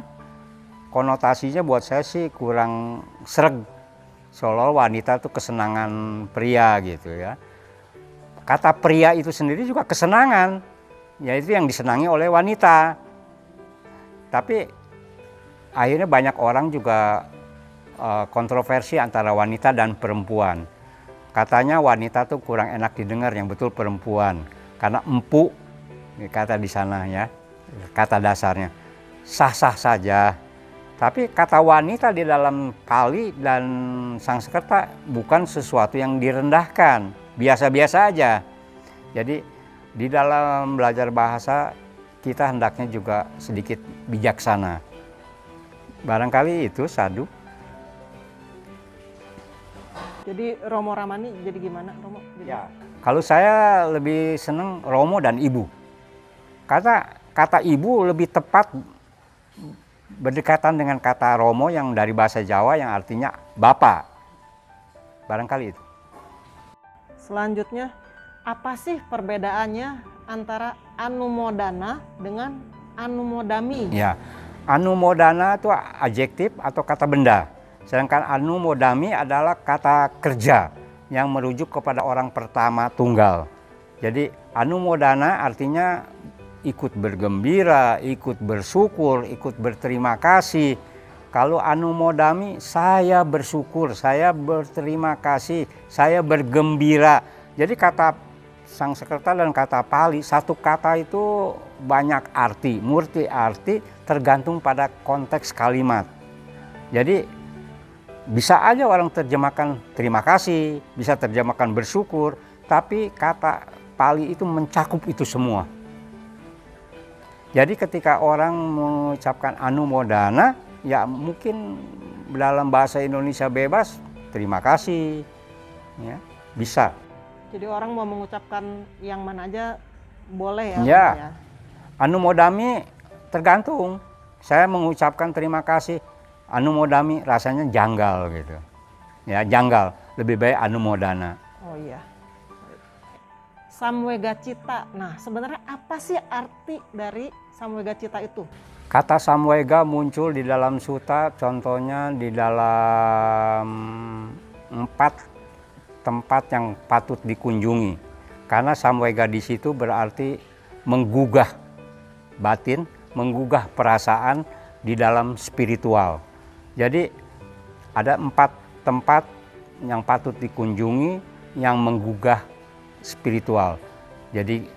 konotasinya buat saya sih kurang sreg. Seolah wanita itu kesenangan pria gitu ya. Kata pria itu sendiri juga kesenangan, yaitu yang disenangi oleh wanita. Tapi akhirnya banyak orang juga kontroversi antara wanita dan perempuan. Katanya wanita tuh kurang enak didengar, yang betul perempuan. Karena empuk, kata di sana ya, kata dasarnya. Sah-sah saja. Tapi kata wanita di dalam Pali dan Sangsekerta bukan sesuatu yang direndahkan, biasa-biasa aja. Jadi di dalam belajar bahasa kita hendaknya juga sedikit bijaksana. Barangkali itu sadu. Jadi Romo Ramani jadi gimana Romo? Ya, kalau saya lebih senang Romo dan Ibu. Kata ibu lebih tepat berdekatan dengan kata Romo yang dari bahasa Jawa yang artinya bapak. Barangkali itu. Selanjutnya, apa sih perbedaannya antara anumodana dengan anumodami? Ya, anumodana itu adjektif atau kata benda. Sedangkan anumodami adalah kata kerja yang merujuk kepada orang pertama tunggal. Jadi anumodana artinya ikut bergembira, ikut bersyukur, ikut berterima kasih. Kalau anumodami, saya bersyukur, saya berterima kasih, saya bergembira. Jadi kata Sangsekerta dan kata Pali, satu kata itu banyak arti, multi arti tergantung pada konteks kalimat. Jadi bisa aja orang terjemahkan terima kasih, bisa terjemahkan bersyukur, tapi kata Pali itu mencakup itu semua. Jadi ketika orang mengucapkan anumodana, ya mungkin dalam bahasa Indonesia bebas, terima kasih, ya bisa. Jadi orang mau mengucapkan yang mana aja boleh ya? Ya, anumodami tergantung. Saya mengucapkan terima kasih, anumodami rasanya janggal gitu. Ya, janggal. lebih baik Anumodana. Oh iya. Samwegacita. Nah, sebenarnya apa sih arti dari Samwegacita itu? Kata Samwega muncul di dalam suta, contohnya di dalam 4 tempat yang patut dikunjungi. Karena Samwega di situ berarti menggugah batin, menggugah perasaan di dalam spiritual. Jadi ada 4 tempat yang patut dikunjungi yang menggugah spiritual. Jadi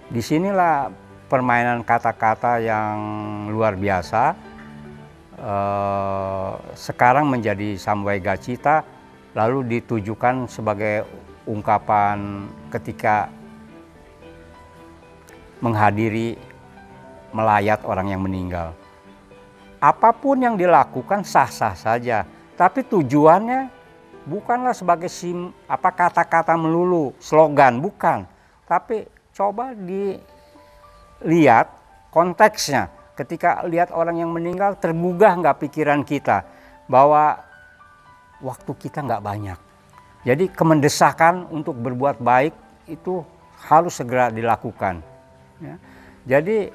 disinilah permainan kata-kata yang luar biasa sekarang menjadi Samwegacita, lalu ditujukan sebagai ungkapan ketika menghadiri melayat orang yang meninggal. Apapun yang dilakukan sah-sah saja, tapi tujuannya bukanlah sebagai kata-kata melulu, slogan, bukan. Tapi coba dilihat konteksnya. Ketika lihat orang yang meninggal, tergugah nggak pikiran kita bahwa waktu kita nggak banyak. Jadi kemendesakan untuk berbuat baik itu harus segera dilakukan. Ya. Jadi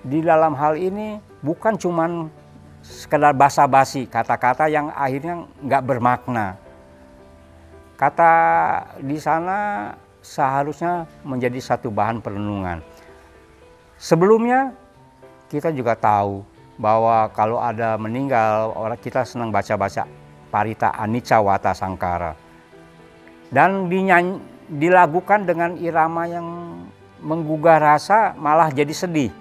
di dalam hal ini bukan cuman sekedar basa-basi, kata-kata yang akhirnya nggak bermakna. Kata di sana seharusnya menjadi satu bahan perenungan. Sebelumnya kita juga tahu bahwa kalau ada meninggal, orang kita senang baca-baca Parita Anicca Wata Sangkara. Dan dilakukan dengan irama yang menggugah rasa, malah jadi sedih.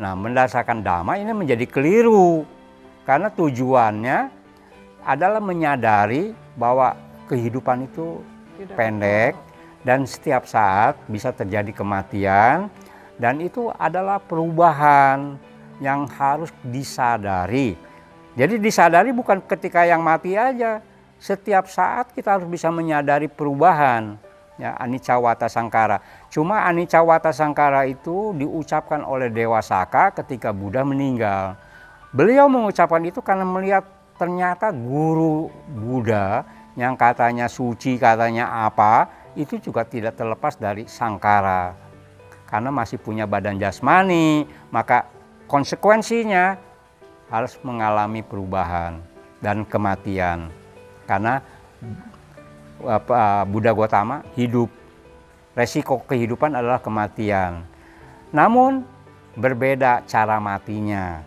Nah, mendasarkan dhamma ini menjadi keliru. Karena tujuannya adalah menyadari bahwa kehidupan itu pendek dan setiap saat bisa terjadi kematian, dan itu adalah perubahan yang harus disadari. Jadi disadari bukan ketika yang mati aja, setiap saat kita harus bisa menyadari perubahan. Ya, Anicca Wata Sangkara. Cuma Anicca Wata Sangkara itu diucapkan oleh Dewa Saka ketika Buddha meninggal. Beliau mengucapkan itu karena melihat ternyata guru Buddha yang katanya suci, katanya apa, itu juga tidak terlepas dari sangkara. Karena masih punya badan jasmani, maka konsekuensinya harus mengalami perubahan dan kematian. Karena Buddha Gautama hidup, resiko kehidupan adalah kematian. Namun berbeda cara matinya.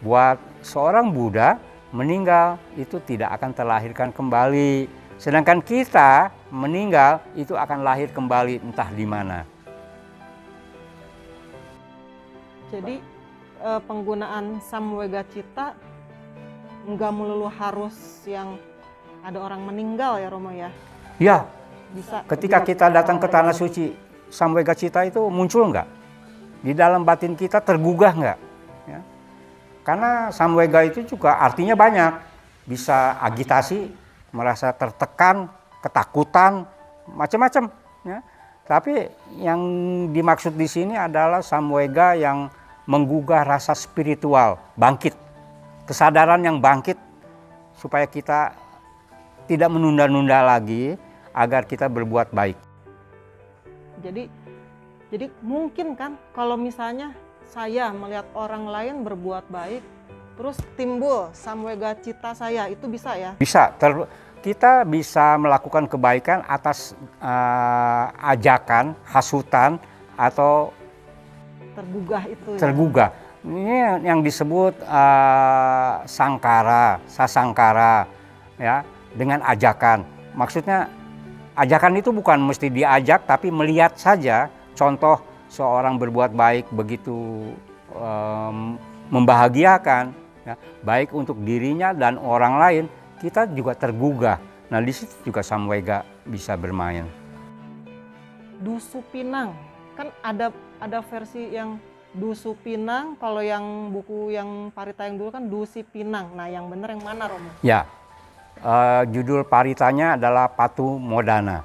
Buat seorang Buddha, meninggal itu tidak akan terlahirkan kembali. Sedangkan kita meninggal itu akan lahir kembali entah di mana. Jadi penggunaan Samwegacita nggak melulu harus yang ada orang meninggal ya Romo ya? Ya, bisa. Ketika kita datang ke tanah suci, Samwegacita itu muncul nggak? Di dalam batin kita tergugah nggak? Ya. Karena Samwega itu juga artinya banyak. Bisa agitasi, merasa tertekan, ketakutan, macam-macam. Ya. Tapi yang dimaksud di sini adalah Samwega yang menggugah rasa spiritual, bangkit. Kesadaran yang bangkit supaya kita tidak menunda-nunda lagi agar kita berbuat baik. Jadi mungkin kan kalau misalnya saya melihat orang lain berbuat baik, terus timbul Samwegacita saya, itu bisa ya? Bisa. Kita bisa melakukan kebaikan atas ajakan, hasutan, atau tergugah itu. Tergugah. Ini yang disebut sangkara, sasangkara, ya, dengan ajakan. Maksudnya ajakan itu bukan mesti diajak, tapi melihat saja contoh seorang berbuat baik begitu membahagiakan, ya, baik untuk dirinya dan orang lain, kita juga tergugah. Nah, di situ juga Samwega bisa bermain. Dusu Pinang, kan ada versi yang Dusu Pinang, kalau yang buku yang Parita yang dulu kan Dusi Pinang. Nah, yang benar yang mana, Romo? Ya, judul Paritanya adalah Patu Modana,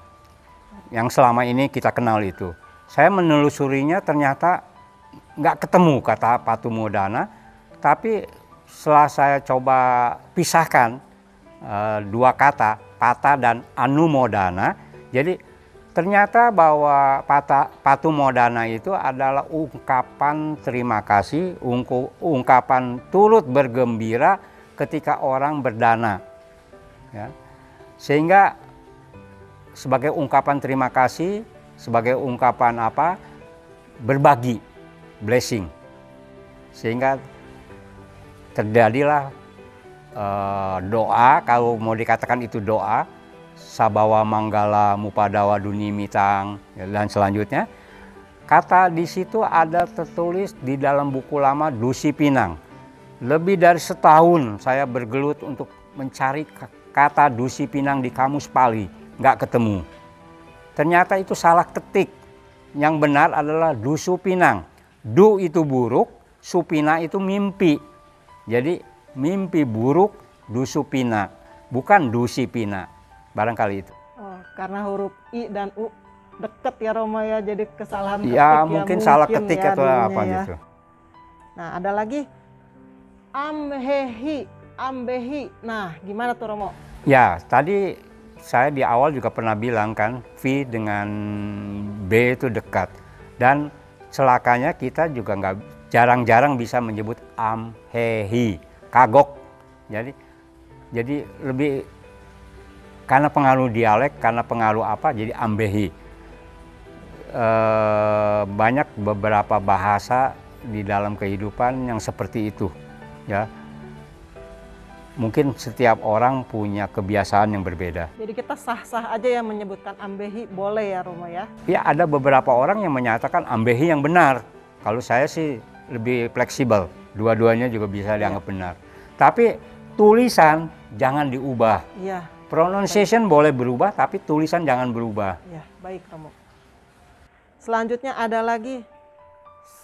yang selama ini kita kenal itu. Saya menelusurinya ternyata nggak ketemu kata Patu Modana, tapi setelah saya coba pisahkan dua kata, pata dan anumodana. Jadi ternyata bahwa patumodana itu adalah ungkapan terima kasih, ungkapan turut bergembira ketika orang berdana. Ya. Sehingga sebagai ungkapan terima kasih, sebagai ungkapan apa? Berbagi, blessing. Sehingga terjadilah doa, kalau mau dikatakan itu doa, Sabawa Manggala Mupadawa Dunimitang, dan selanjutnya. Kata di situ ada tertulis di dalam buku lama Dusi Pinang. Lebih dari setahun saya bergelut untuk mencari kata Dusi Pinang di kamus Pali, nggak ketemu. Ternyata itu salah ketik. Yang benar adalah Dusu Pinang. Du itu buruk, supina itu mimpi. Jadi mimpi buruk Dusupina, bukan Dusipina. Barangkali itu. Oh, karena huruf I dan U deket ya Romo ya, jadi kesalahan ketik Ya mungkin salah ketik ya, atau apa dulunya ya. gitu. Nah ada lagi ambehi. Nah gimana tuh Romo? Ya tadi saya di awal juga pernah bilang kan, V dengan B itu dekat. Dan celakanya kita juga jarang-jarang bisa menyebut amhehi, kagok. Jadi lebih karena pengaruh dialek, karena pengaruh apa, jadi ambehi. Banyak beberapa bahasa di dalam kehidupan yang seperti itu, ya. Mungkin setiap orang punya kebiasaan yang berbeda. Jadi kita sah-sah aja yang menyebutkan ambehi, boleh ya Romo ya? Ya ada beberapa orang yang menyatakan ambehi yang benar. Kalau saya sih lebih fleksibel, dua-duanya juga bisa dianggap benar. Tapi tulisan jangan diubah. Iya. Pronunciation boleh berubah, tapi tulisan jangan berubah. Ya, baik Romo. Selanjutnya ada lagi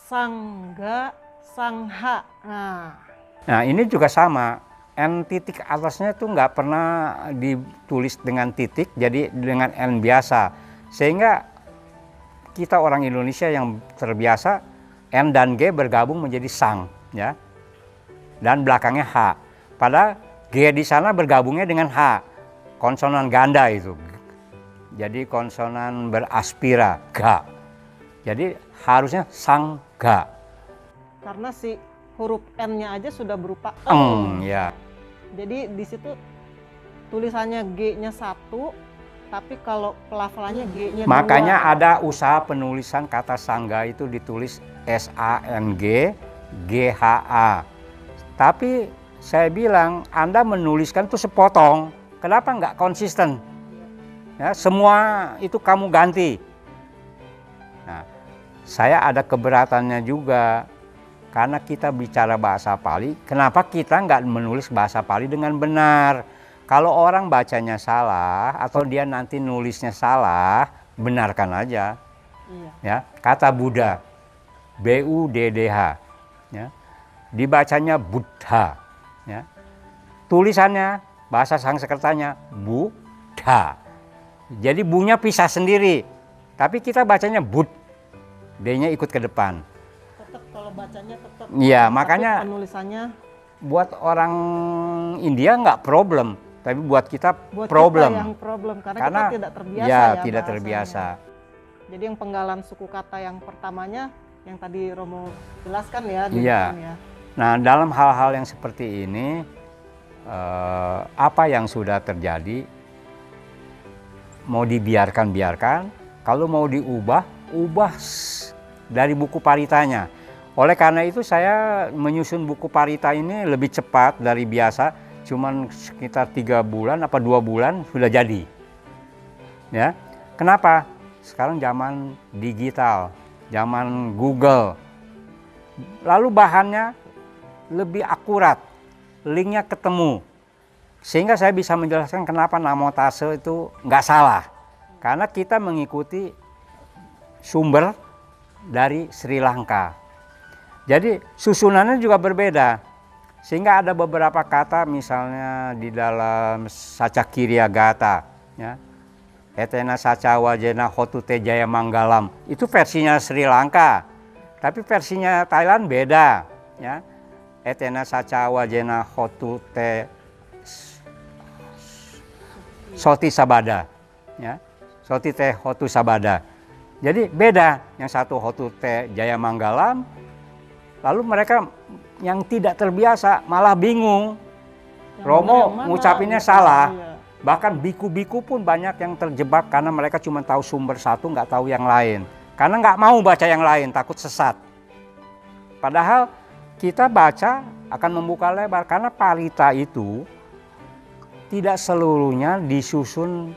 sangga, sangha. Nah ini juga sama. N titik atasnya tuh nggak pernah ditulis dengan titik, jadi dengan N biasa. Sehingga kita orang Indonesia yang terbiasa N dan G bergabung menjadi sang, ya. Dan belakangnya H. Padahal G di sana bergabungnya dengan H. Konsonan ganda itu, jadi konsonan beraspira, ga. Jadi harusnya sangga. Karena si huruf N-nya aja sudah berupa Ya. Jadi di situ tulisannya G-nya 1, tapi kalau pelafalannya G-nya 2. Makanya ada usaha penulisan kata sangga itu ditulis S-A-N-G, G-H-A. Tapi saya bilang Anda menuliskan itu sepotong. Kenapa nggak konsisten? Ya, semua itu kamu ganti. Nah, saya ada keberatannya juga. Karena kita bicara bahasa Pali, kenapa kita nggak menulis bahasa Pali dengan benar? Kalau orang bacanya salah atau dia nanti nulisnya salah, benarkan aja. Iya. Ya, kata Buddha, B-U-D-D-H, ya, dibacanya Buddha. Ya. Tulisannya bahasa Sanskertanya Buddha. Jadi bunya pisah sendiri. Tapi kita bacanya Bud. D-nya ikut ke depan. Tetap kalau bacanya tetap. Iya, makanya penulisannya buat orang India nggak problem, tapi buat kita buat problem. kita yang problem karena kita tidak terbiasa ya, tidak bahasanya. terbiasa. Jadi yang penggalan suku kata yang pertamanya yang tadi Romo jelaskan ya. Iya. Ya. Nah, dalam hal-hal yang seperti ini apa yang sudah terjadi mau biarkan, kalau mau diubah, ubah dari buku paritanya. Oleh karena itu saya menyusun buku parita ini lebih cepat dari biasa, cuman sekitar 3 bulan apa 2 bulan sudah jadi. Ya. Kenapa? Sekarang zaman digital, zaman Google. Lalu bahannya lebih akurat. Linknya ketemu, sehingga saya bisa menjelaskan kenapa namotase itu nggak salah, karena kita mengikuti sumber dari Sri Lanka. Jadi susunannya juga berbeda, sehingga ada beberapa kata misalnya di dalam Sacakirya Gata, ya, Etena Saca Wajena Hotute Jaya Manggalam, itu versinya Sri Lanka, tapi versinya Thailand beda, ya. Etena Saca Wajena Hotu Te Soti Sabada, ya. Soti Te Hotu Sabada. Jadi beda, yang satu Hotu Te Jaya Manggalam, lalu mereka yang tidak terbiasa malah bingung. Romo ngucapinnya salah. Iya. Bahkan biku-biku pun banyak yang terjebak karena mereka cuma tahu sumber satu, nggak tahu yang lain. Karena nggak mau baca yang lain, takut sesat. Padahal kita baca akan membuka lebar, karena parita itu tidak seluruhnya disusun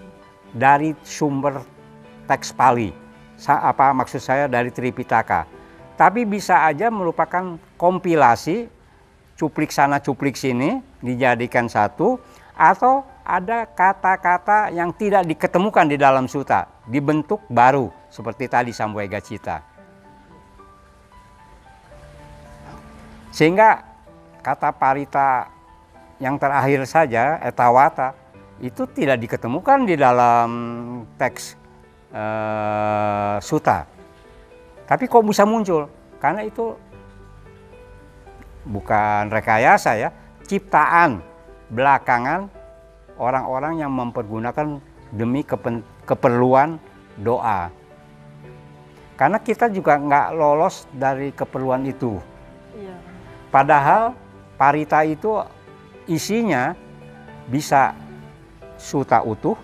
dari sumber teks Pali. Apa maksud saya dari Tripitaka. Tapi bisa aja merupakan kompilasi, cuplik sana cuplik sini, dijadikan satu, atau ada kata-kata yang tidak diketemukan di dalam suta, dibentuk baru, seperti tadi Sambuega Cita. Sehingga kata parita yang terakhir saja, etawata, itu tidak diketemukan di dalam teks suta. Tapi kok bisa muncul? Karena itu bukan rekayasa ya, ciptaan belakangan orang-orang yang mempergunakan demi keperluan doa. Karena kita juga nggak lolos dari keperluan itu. Iya. Padahal parita itu isinya bisa suta utuh,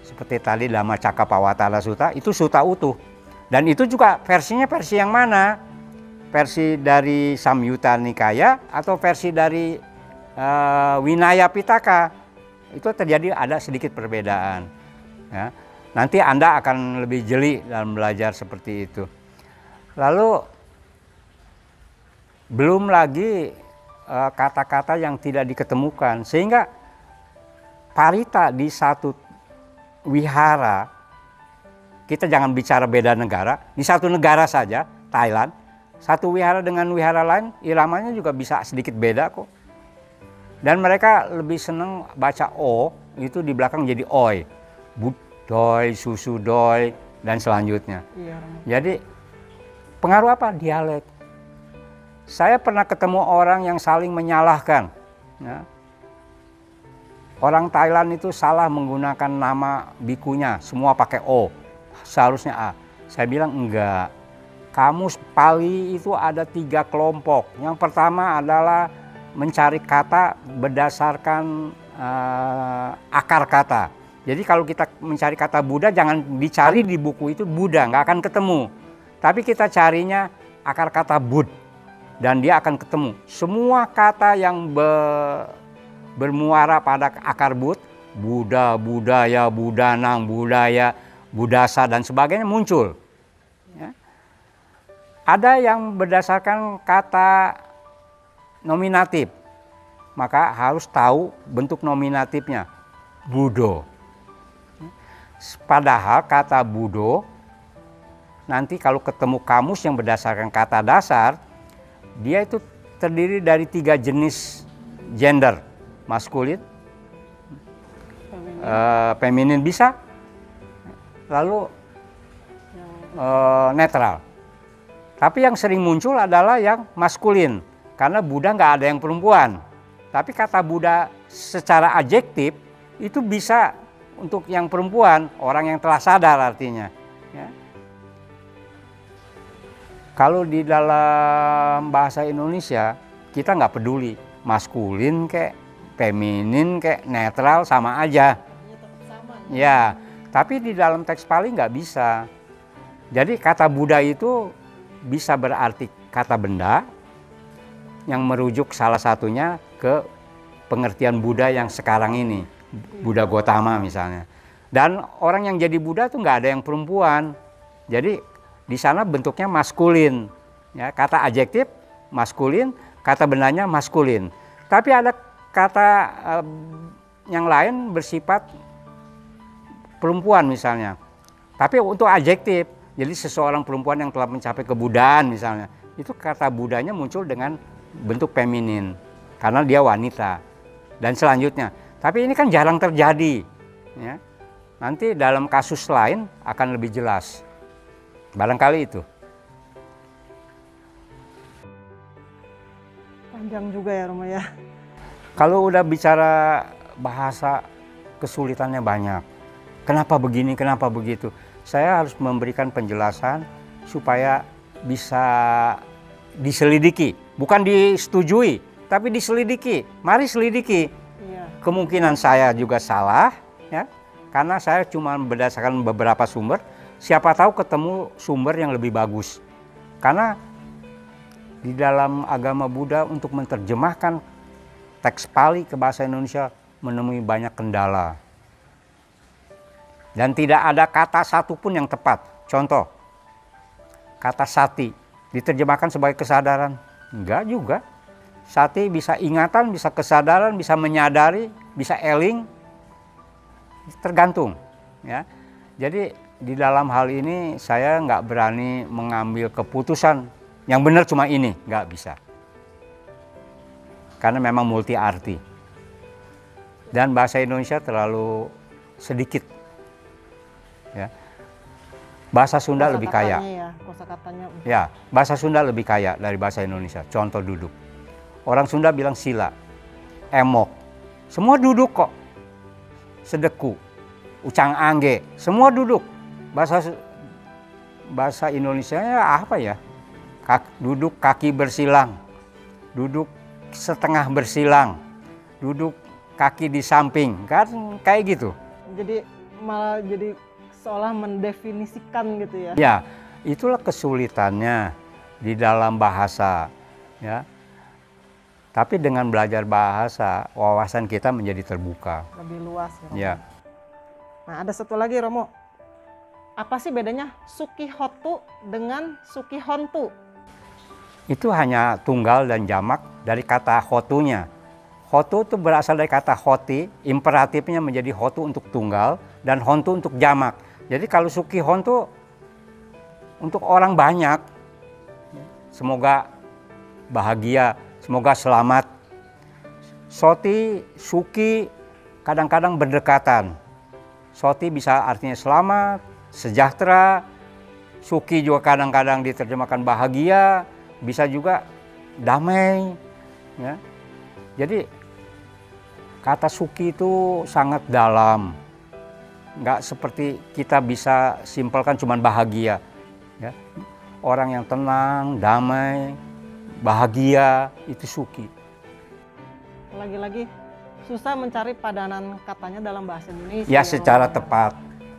seperti tadi Dhamma Cakkappawatthana Sutta, itu suta utuh. Dan itu juga versinya versi yang mana? Versi dari Samyutta Nikaya atau versi dari Vinaya Pitaka. Itu terjadi ada sedikit perbedaan. Ya. Nanti Anda akan lebih jeli dalam belajar seperti itu. Lalu belum lagi kata-kata yang tidak diketemukan, sehingga parita di satu wihara, kita jangan bicara beda negara, di satu negara saja, Thailand, satu wihara dengan wihara lain, iramanya juga bisa sedikit beda kok. Dan mereka lebih senang baca O, itu di belakang jadi Oi, Buddhoi, Susudoi, dan selanjutnya. Iya. Jadi pengaruh apa? Dialek. Saya pernah ketemu orang yang saling menyalahkan. Ya. Orang Thailand itu salah menggunakan nama bikunya, semua pakai O, seharusnya A. Saya bilang enggak. Kamus Pali itu ada 3 kelompok. Yang pertama adalah mencari kata berdasarkan akar kata. Jadi kalau kita mencari kata Buddha, jangan dicari di buku itu Buddha, nggak akan ketemu. Tapi kita carinya akar kata Bud, dan dia akan ketemu. Semua kata yang bermuara pada akar Bud, Buddha, budaya, budanang, budaya, budasa, dan sebagainya muncul. Ya. Ada yang berdasarkan kata nominatif, maka harus tahu bentuk nominatifnya, Buddho. Padahal kata Buddho, nanti kalau ketemu kamus yang berdasarkan kata dasar, dia itu terdiri dari 3 jenis gender, maskulin, feminin bisa, lalu netral. Tapi yang sering muncul adalah yang maskulin, karena Buddha nggak ada yang perempuan. Tapi kata Buddha secara adjektif itu bisa untuk yang perempuan, orang yang telah sadar artinya. Ya. Kalau di dalam bahasa Indonesia, kita nggak peduli, maskulin kek, feminin kek, netral sama aja. Ya, tapi di dalam teks Pali nggak bisa. Jadi kata Buddha itu bisa berarti kata benda, yang merujuk salah satunya ke pengertian Buddha yang sekarang ini, Buddha Gautama misalnya. Dan orang yang jadi Buddha itu nggak ada yang perempuan. Jadi di sana bentuknya maskulin. Ya, kata adjektif maskulin, kata bendanya maskulin. Tapi ada kata yang lain bersifat perempuan misalnya. Tapi untuk adjektif, jadi seseorang perempuan yang telah mencapai kebuddhaan misalnya, itu kata Buddhanya muncul dengan bentuk feminin karena dia wanita dan selanjutnya. Tapi ini kan jarang terjadi, ya. Nanti dalam kasus lain akan lebih jelas, barangkali itu. Panjang juga ya Romo ya. Kalau udah bicara bahasa kesulitannya banyak. Kenapa begini, kenapa begitu? Saya harus memberikan penjelasan supaya bisa diselidiki, bukan disetujui, tapi diselidiki. Mari selidiki. Iya. Kemungkinan saya juga salah, ya, karena saya cuma berdasarkan beberapa sumber. Siapa tahu ketemu sumber yang lebih bagus. Karena di dalam agama Buddha untuk menerjemahkan teks Pali ke bahasa Indonesia menemui banyak kendala. Dan tidak ada kata satupun yang tepat. Contoh, kata sati diterjemahkan sebagai kesadaran. Enggak juga. Sati bisa ingatan, bisa kesadaran, bisa menyadari, bisa eling. Tergantung. Ya. Jadi di dalam hal ini saya nggak berani mengambil keputusan yang benar cuma ini, nggak bisa. Karena memang multi arti. Dan bahasa Indonesia terlalu sedikit. Ya. Bahasa Sunda lebih kaya. Kosakatanya. Ya, bahasa Sunda lebih kaya dari bahasa Indonesia. Contoh duduk. Orang Sunda bilang sila, emok. Semua duduk kok. Sedeku, ucang angge, semua duduk. Bahasa Indonesia apa ya? Duduk kaki bersilang, duduk setengah bersilang, duduk kaki di samping, kan kayak gitu. Jadi malah jadi seolah mendefinisikan gitu ya. Ya, itulah kesulitannya di dalam bahasa, ya. Tapi dengan belajar bahasa, wawasan kita menjadi terbuka. Lebih luas. Ya. Nah, ada satu lagi Romo. Apa sih bedanya Sukihotu dengan Sukihontu? Itu hanya tunggal dan jamak dari kata hotunya. Hotu itu berasal dari kata hoti, imperatifnya menjadi hotu untuk tunggal dan hontu untuk jamak. Jadi kalau Sukihontu untuk orang banyak, semoga bahagia, semoga selamat. Soti, Suki kadang-kadang berdekatan. Soti bisa artinya selamat, sejahtera. Suki juga kadang-kadang diterjemahkan bahagia, bisa juga damai. Ya. Jadi kata Suki itu sangat dalam. Nggak seperti kita bisa simpelkan cuman bahagia. Ya. Orang yang tenang, damai, bahagia, itu Suki. Lagi-lagi susah mencari padanan katanya dalam bahasa Indonesia. Ya secara tepat.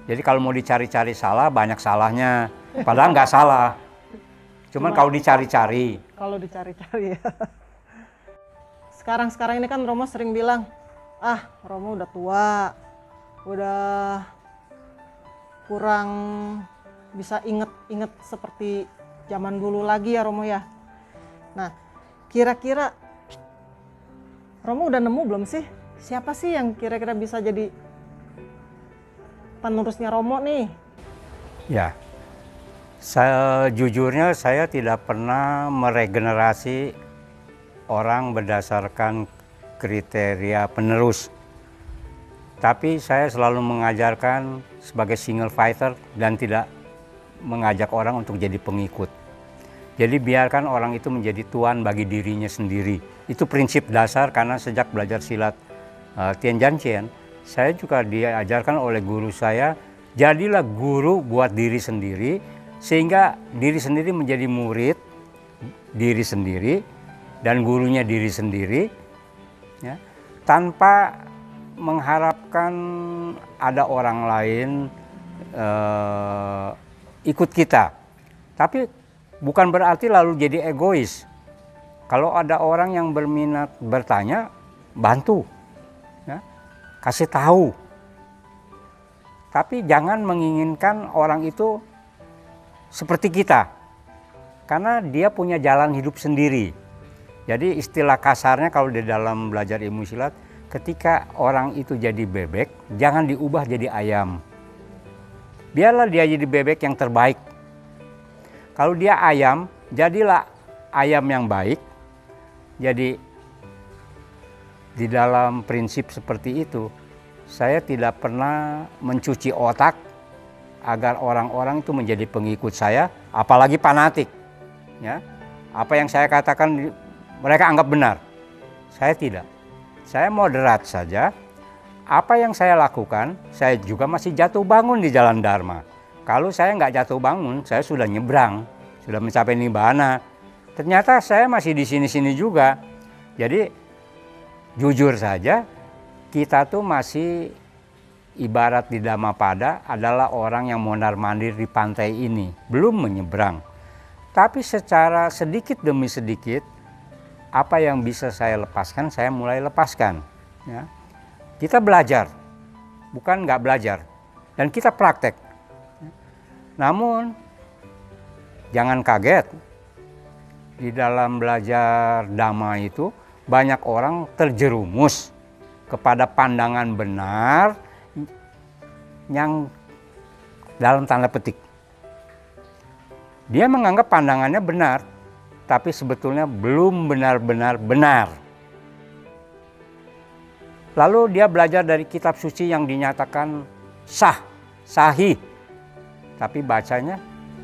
Jadi kalau mau dicari-cari salah, banyak salahnya. Padahal nggak salah. Cuman kalau dicari-cari. Kalau dicari-cari ya. Sekarang ini kan Romo sering bilang, Romo udah tua, udah kurang bisa inget seperti zaman dulu lagi ya Romo ya. Nah, kira-kira Romo udah nemu belum sih? Siapa sih yang kira-kira bisa jadi penerusnya Romo nih? Ya, jujurnya saya tidak pernah meregenerasi orang berdasarkan kriteria penerus. Tapi saya selalu mengajarkan sebagai single fighter dan tidak mengajak orang untuk jadi pengikut. Jadi biarkan orang itu menjadi tuan bagi dirinya sendiri. Itu prinsip dasar karena sejak belajar silat Tien Shan Tien, saya juga diajarkan oleh guru saya, jadilah guru buat diri sendiri, sehingga diri sendiri menjadi murid diri sendiri dan gurunya diri sendiri, ya, tanpa mengharapkan ada orang lain ikut kita. Tapi bukan berarti lalu jadi egois. Kalau ada orang yang berminat bertanya, bantu, ya, kasih tahu. Tapi jangan menginginkan orang itu seperti kita, karena dia punya jalan hidup sendiri. Jadi istilah kasarnya kalau di dalam belajar ilmu silat, ketika orang itu jadi bebek, jangan diubah jadi ayam. Biarlah dia jadi bebek yang terbaik. Kalau dia ayam, jadilah ayam yang baik. Jadi di dalam prinsip seperti itu, saya tidak pernah mencuci otak agar orang-orang itu menjadi pengikut saya, apalagi fanatik. Ya, apa yang saya katakan mereka anggap benar. Saya tidak. Saya moderat saja. apa yang saya lakukan, saya juga masih jatuh bangun di jalan Dharma. Kalau saya nggak jatuh bangun, saya sudah nyebrang, sudah mencapai Nibbana. Ternyata saya masih di sini-sini juga. Jadi jujur saja, kita tuh masih ibarat di Dhammapada adalah orang yang mondar-mandir di pantai ini, belum menyeberang. Tapi secara sedikit demi sedikit, apa yang bisa saya lepaskan, saya mulai lepaskan. Ya. Kita belajar, bukan nggak belajar, dan kita praktek. Namun, jangan kaget, di dalam belajar Dhamma itu banyak orang terjerumus kepada pandangan benar yang dalam tanda petik. Dia menganggap pandangannya benar, tapi sebetulnya belum benar-benar benar. Lalu dia belajar dari kitab suci yang dinyatakan sah, sahih, tapi bacanya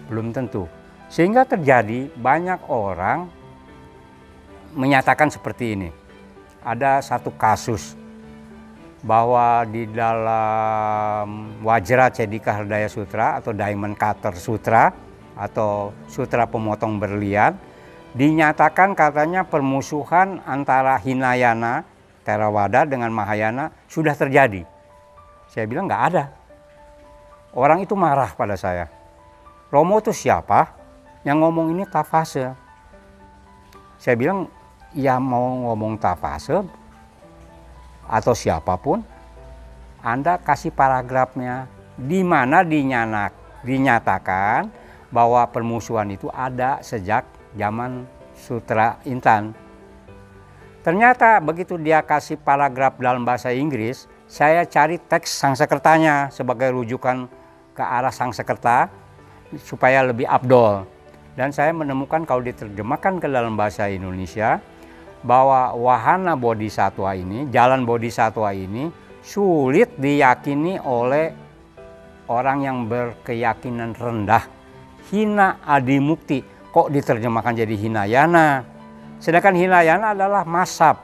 belum tentu. Sehingga terjadi banyak orang menyatakan seperti ini. Ada satu kasus bahwa di dalam Wajra Cedika Hridaya Sutra atau Diamond Cutter Sutra atau Sutra Pemotong Berlian, dinyatakan katanya permusuhan antara Hinayana, Theravada dengan Mahayana sudah terjadi. Saya bilang nggak ada. Orang itu marah pada saya. Romo itu siapa? Yang ngomong ini tafase. Saya bilang, ya mau ngomong tafase atau siapapun, Anda kasih paragrafnya di mana dinyatakan bahwa permusuhan itu ada sejak zaman Sutra Intan. Ternyata begitu dia kasih paragraf dalam bahasa Inggris, saya cari teks Sangsekertanya sebagai rujukan ke arah Sangsekerta supaya lebih afdol. Dan saya menemukan kalau diterjemahkan ke dalam bahasa Indonesia, bahwa wahana bodhisattva ini, jalan bodhisattva ini sulit diyakini oleh orang yang berkeyakinan rendah. Hina adimukti, kok diterjemahkan jadi Hinayana? Sedangkan Hinayana adalah mazhab,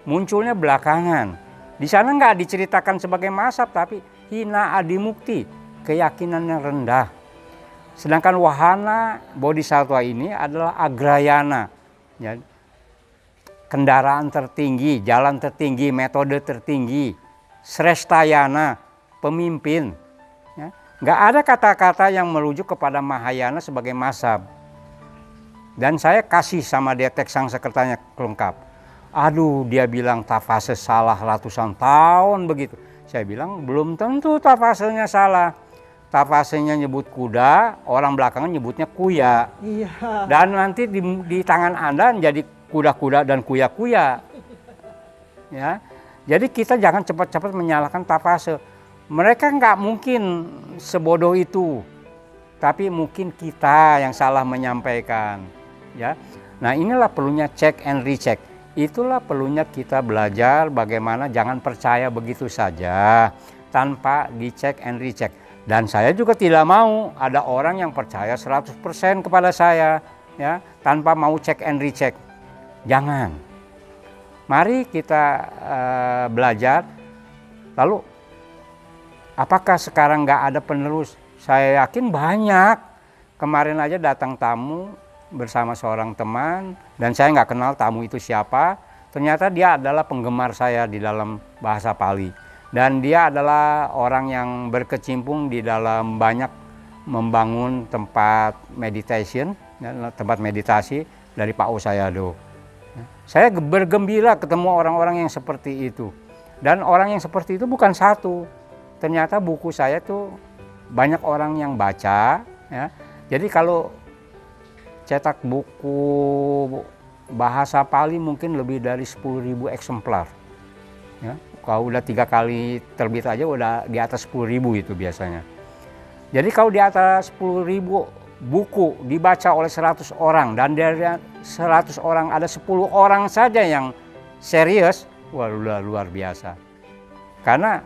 munculnya belakangan. Di sana nggak diceritakan sebagai mazhab, tapi hina adimukti, keyakinan yang rendah. Sedangkan wahana bodhisattva ini adalah agrayana, ya, kendaraan tertinggi, jalan tertinggi, metode tertinggi, srestayana, pemimpin. Ya. Nggak ada kata-kata yang merujuk kepada Mahayana sebagai mazhab. Dan saya kasih sama dia teks Sangsekertanya lengkap. Aduh, dia bilang tafase salah ratusan tahun begitu. Saya bilang belum tentu tafasenya salah. Tafasenya nyebut kuda, orang belakangan nyebutnya kuya. Iya. Dan nanti di tangan Anda jadi kuda-kuda dan kuya-kuya. Ya. Jadi kita jangan cepat-cepat menyalahkan tafase. Mereka nggak mungkin sebodoh itu. Tapi mungkin kita yang salah menyampaikan. Ya. Nah, inilah perlunya check and recheck. Itulah perlunya kita belajar bagaimana jangan percaya begitu saja tanpa dicek and recheck. Dan saya juga tidak mau ada orang yang percaya 100% kepada saya, ya, tanpa mau cek and recheck. Jangan. Mari kita belajar. Lalu, apakah sekarang nggak ada penerus? Saya yakin banyak. Kemarin aja datang tamu bersama seorang teman, dan saya nggak kenal tamu itu siapa. Ternyata dia adalah penggemar saya di dalam bahasa Pali. Dan dia adalah orang yang berkecimpung di dalam banyak membangun tempat meditation, tempat meditasi dari Pak Usayado. Saya bergembira ketemu orang-orang yang seperti itu. Dan orang yang seperti itu bukan satu. Ternyata buku saya tuh banyak orang yang baca. Ya. Jadi kalau cetak buku bahasa Pali mungkin lebih dari 10.000 eksemplar. Ya. Kalau udah 3 kali terbit aja udah di atas 10.000 itu biasanya. Jadi kalau di atas 10.000 buku dibaca oleh 100 orang dan dari 100 orang ada 10 orang saja yang serius, wah luar biasa. Karena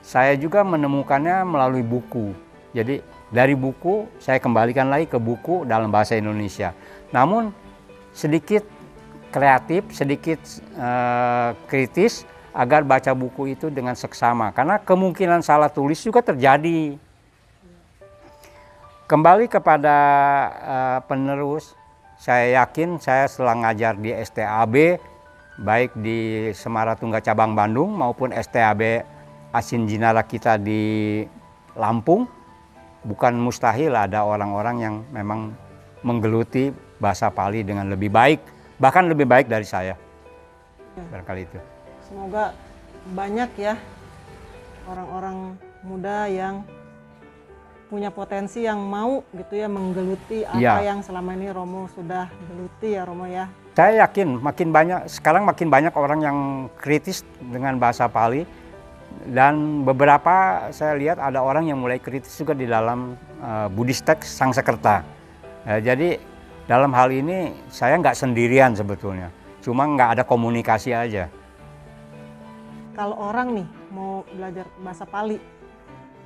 saya juga menemukannya melalui buku. Jadi dari buku saya kembalikan lagi ke buku dalam bahasa Indonesia. Namun sedikit kreatif, sedikit kritis, agar baca buku itu dengan seksama, karena kemungkinan salah tulis juga terjadi. Kembali kepada penerus, saya yakin saya setelah ngajar di STAB, baik di Semaratungga Cabang Bandung maupun STAB Asin Jinara kita di Lampung, bukan mustahil ada orang-orang yang memang menggeluti bahasa Pali dengan lebih baik, bahkan lebih baik dari saya. Barangkali itu. Semoga banyak ya orang-orang muda yang punya potensi yang mau gitu ya menggeluti apa yang selama ini Romo sudah geluti ya Romo ya. Saya yakin sekarang makin banyak orang yang kritis dengan bahasa Pali, dan beberapa saya lihat ada orang yang mulai kritis juga di dalam Buddhist text Sangsekerta. Jadi dalam hal ini saya nggak sendirian sebetulnya, cuma nggak ada komunikasi aja. Kalau orang nih mau belajar bahasa Pali,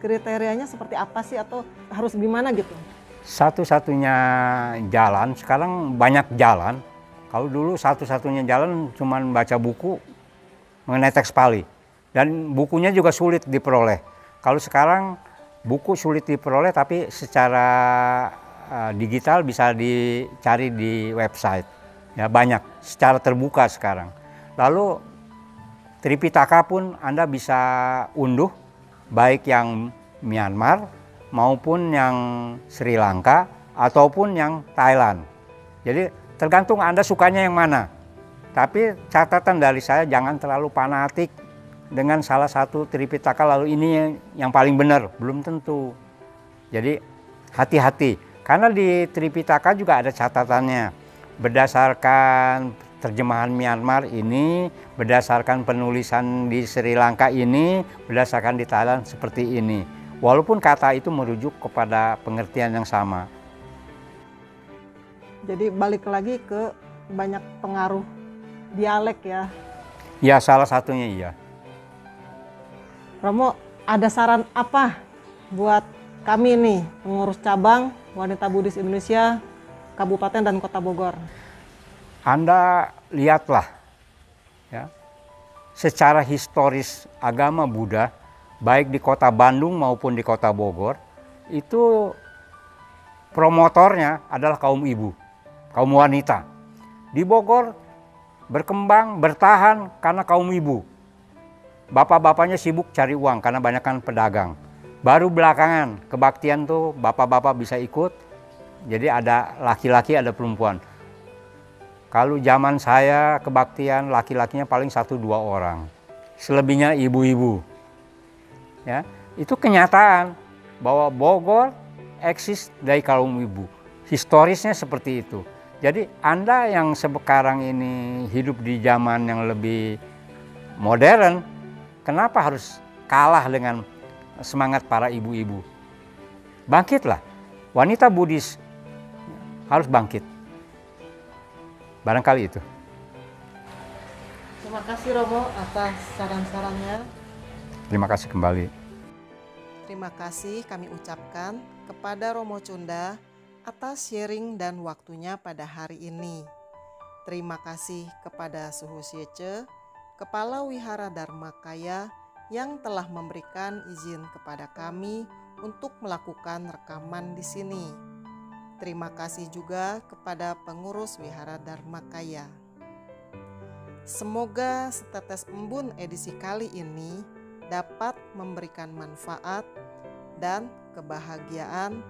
kriterianya seperti apa sih atau harus gimana gitu? Satu-satunya jalan, sekarang banyak jalan. Kalau dulu satu-satunya jalan cuma baca buku mengenai teks Pali. Dan bukunya juga sulit diperoleh. Kalau sekarang buku sulit diperoleh tapi secara digital bisa dicari di website. Ya, banyak, secara terbuka sekarang. Lalu Tripitaka pun Anda bisa unduh, baik yang Myanmar maupun yang Sri Lanka ataupun yang Thailand. Jadi tergantung Anda sukanya yang mana. Tapi catatan dari saya, jangan terlalu fanatik dengan salah satu Tripitaka lalu ini yang paling benar, belum tentu. Jadi hati-hati, karena di Tripitaka juga ada catatannya. Berdasarkan terjemahan Myanmar ini, berdasarkan penulisan di Sri Lanka ini, berdasarkan di Thailand seperti ini. Walaupun kata itu merujuk kepada pengertian yang sama. Jadi balik lagi ke banyak pengaruh dialek ya. Ya, salah satunya iya. Romo, ada saran apa buat kami nih, pengurus cabang Wanita Buddhis Indonesia, Kabupaten dan Kota Bogor? Anda lihatlah ya, secara historis agama Buddha, baik di Kota Bandung maupun di Kota Bogor, itu promotornya adalah kaum ibu, kaum wanita. Di Bogor berkembang, bertahan karena kaum ibu. Bapak-bapaknya sibuk cari uang karena banyakkan pedagang. Baru belakangan kebaktian tuh bapak-bapak bisa ikut, jadi ada laki-laki ada perempuan. Kalau zaman saya kebaktian laki-lakinya paling 1-2 orang, selebihnya ibu-ibu. Ya, itu kenyataan bahwa Bogor eksis dari kaum ibu. Historisnya seperti itu. Jadi Anda yang sekarang ini hidup di zaman yang lebih modern, kenapa harus kalah dengan semangat para ibu-ibu? Bangkitlah, wanita Buddhis harus bangkit. Barangkali itu. Terima kasih Romo atas saran-sarannya. Terima kasih kembali. Terima kasih kami ucapkan kepada Romo Chunda atas sharing dan waktunya pada hari ini. Terima kasih kepada Suhu Siece, Kepala Wihara Dharmakaya yang telah memberikan izin kepada kami untuk melakukan rekaman di sini. Terima kasih juga kepada pengurus Wihara Dharmakaya. Semoga Setetes Embun edisi kali ini dapat memberikan manfaat dan kebahagiaan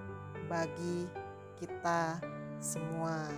bagi kita semua.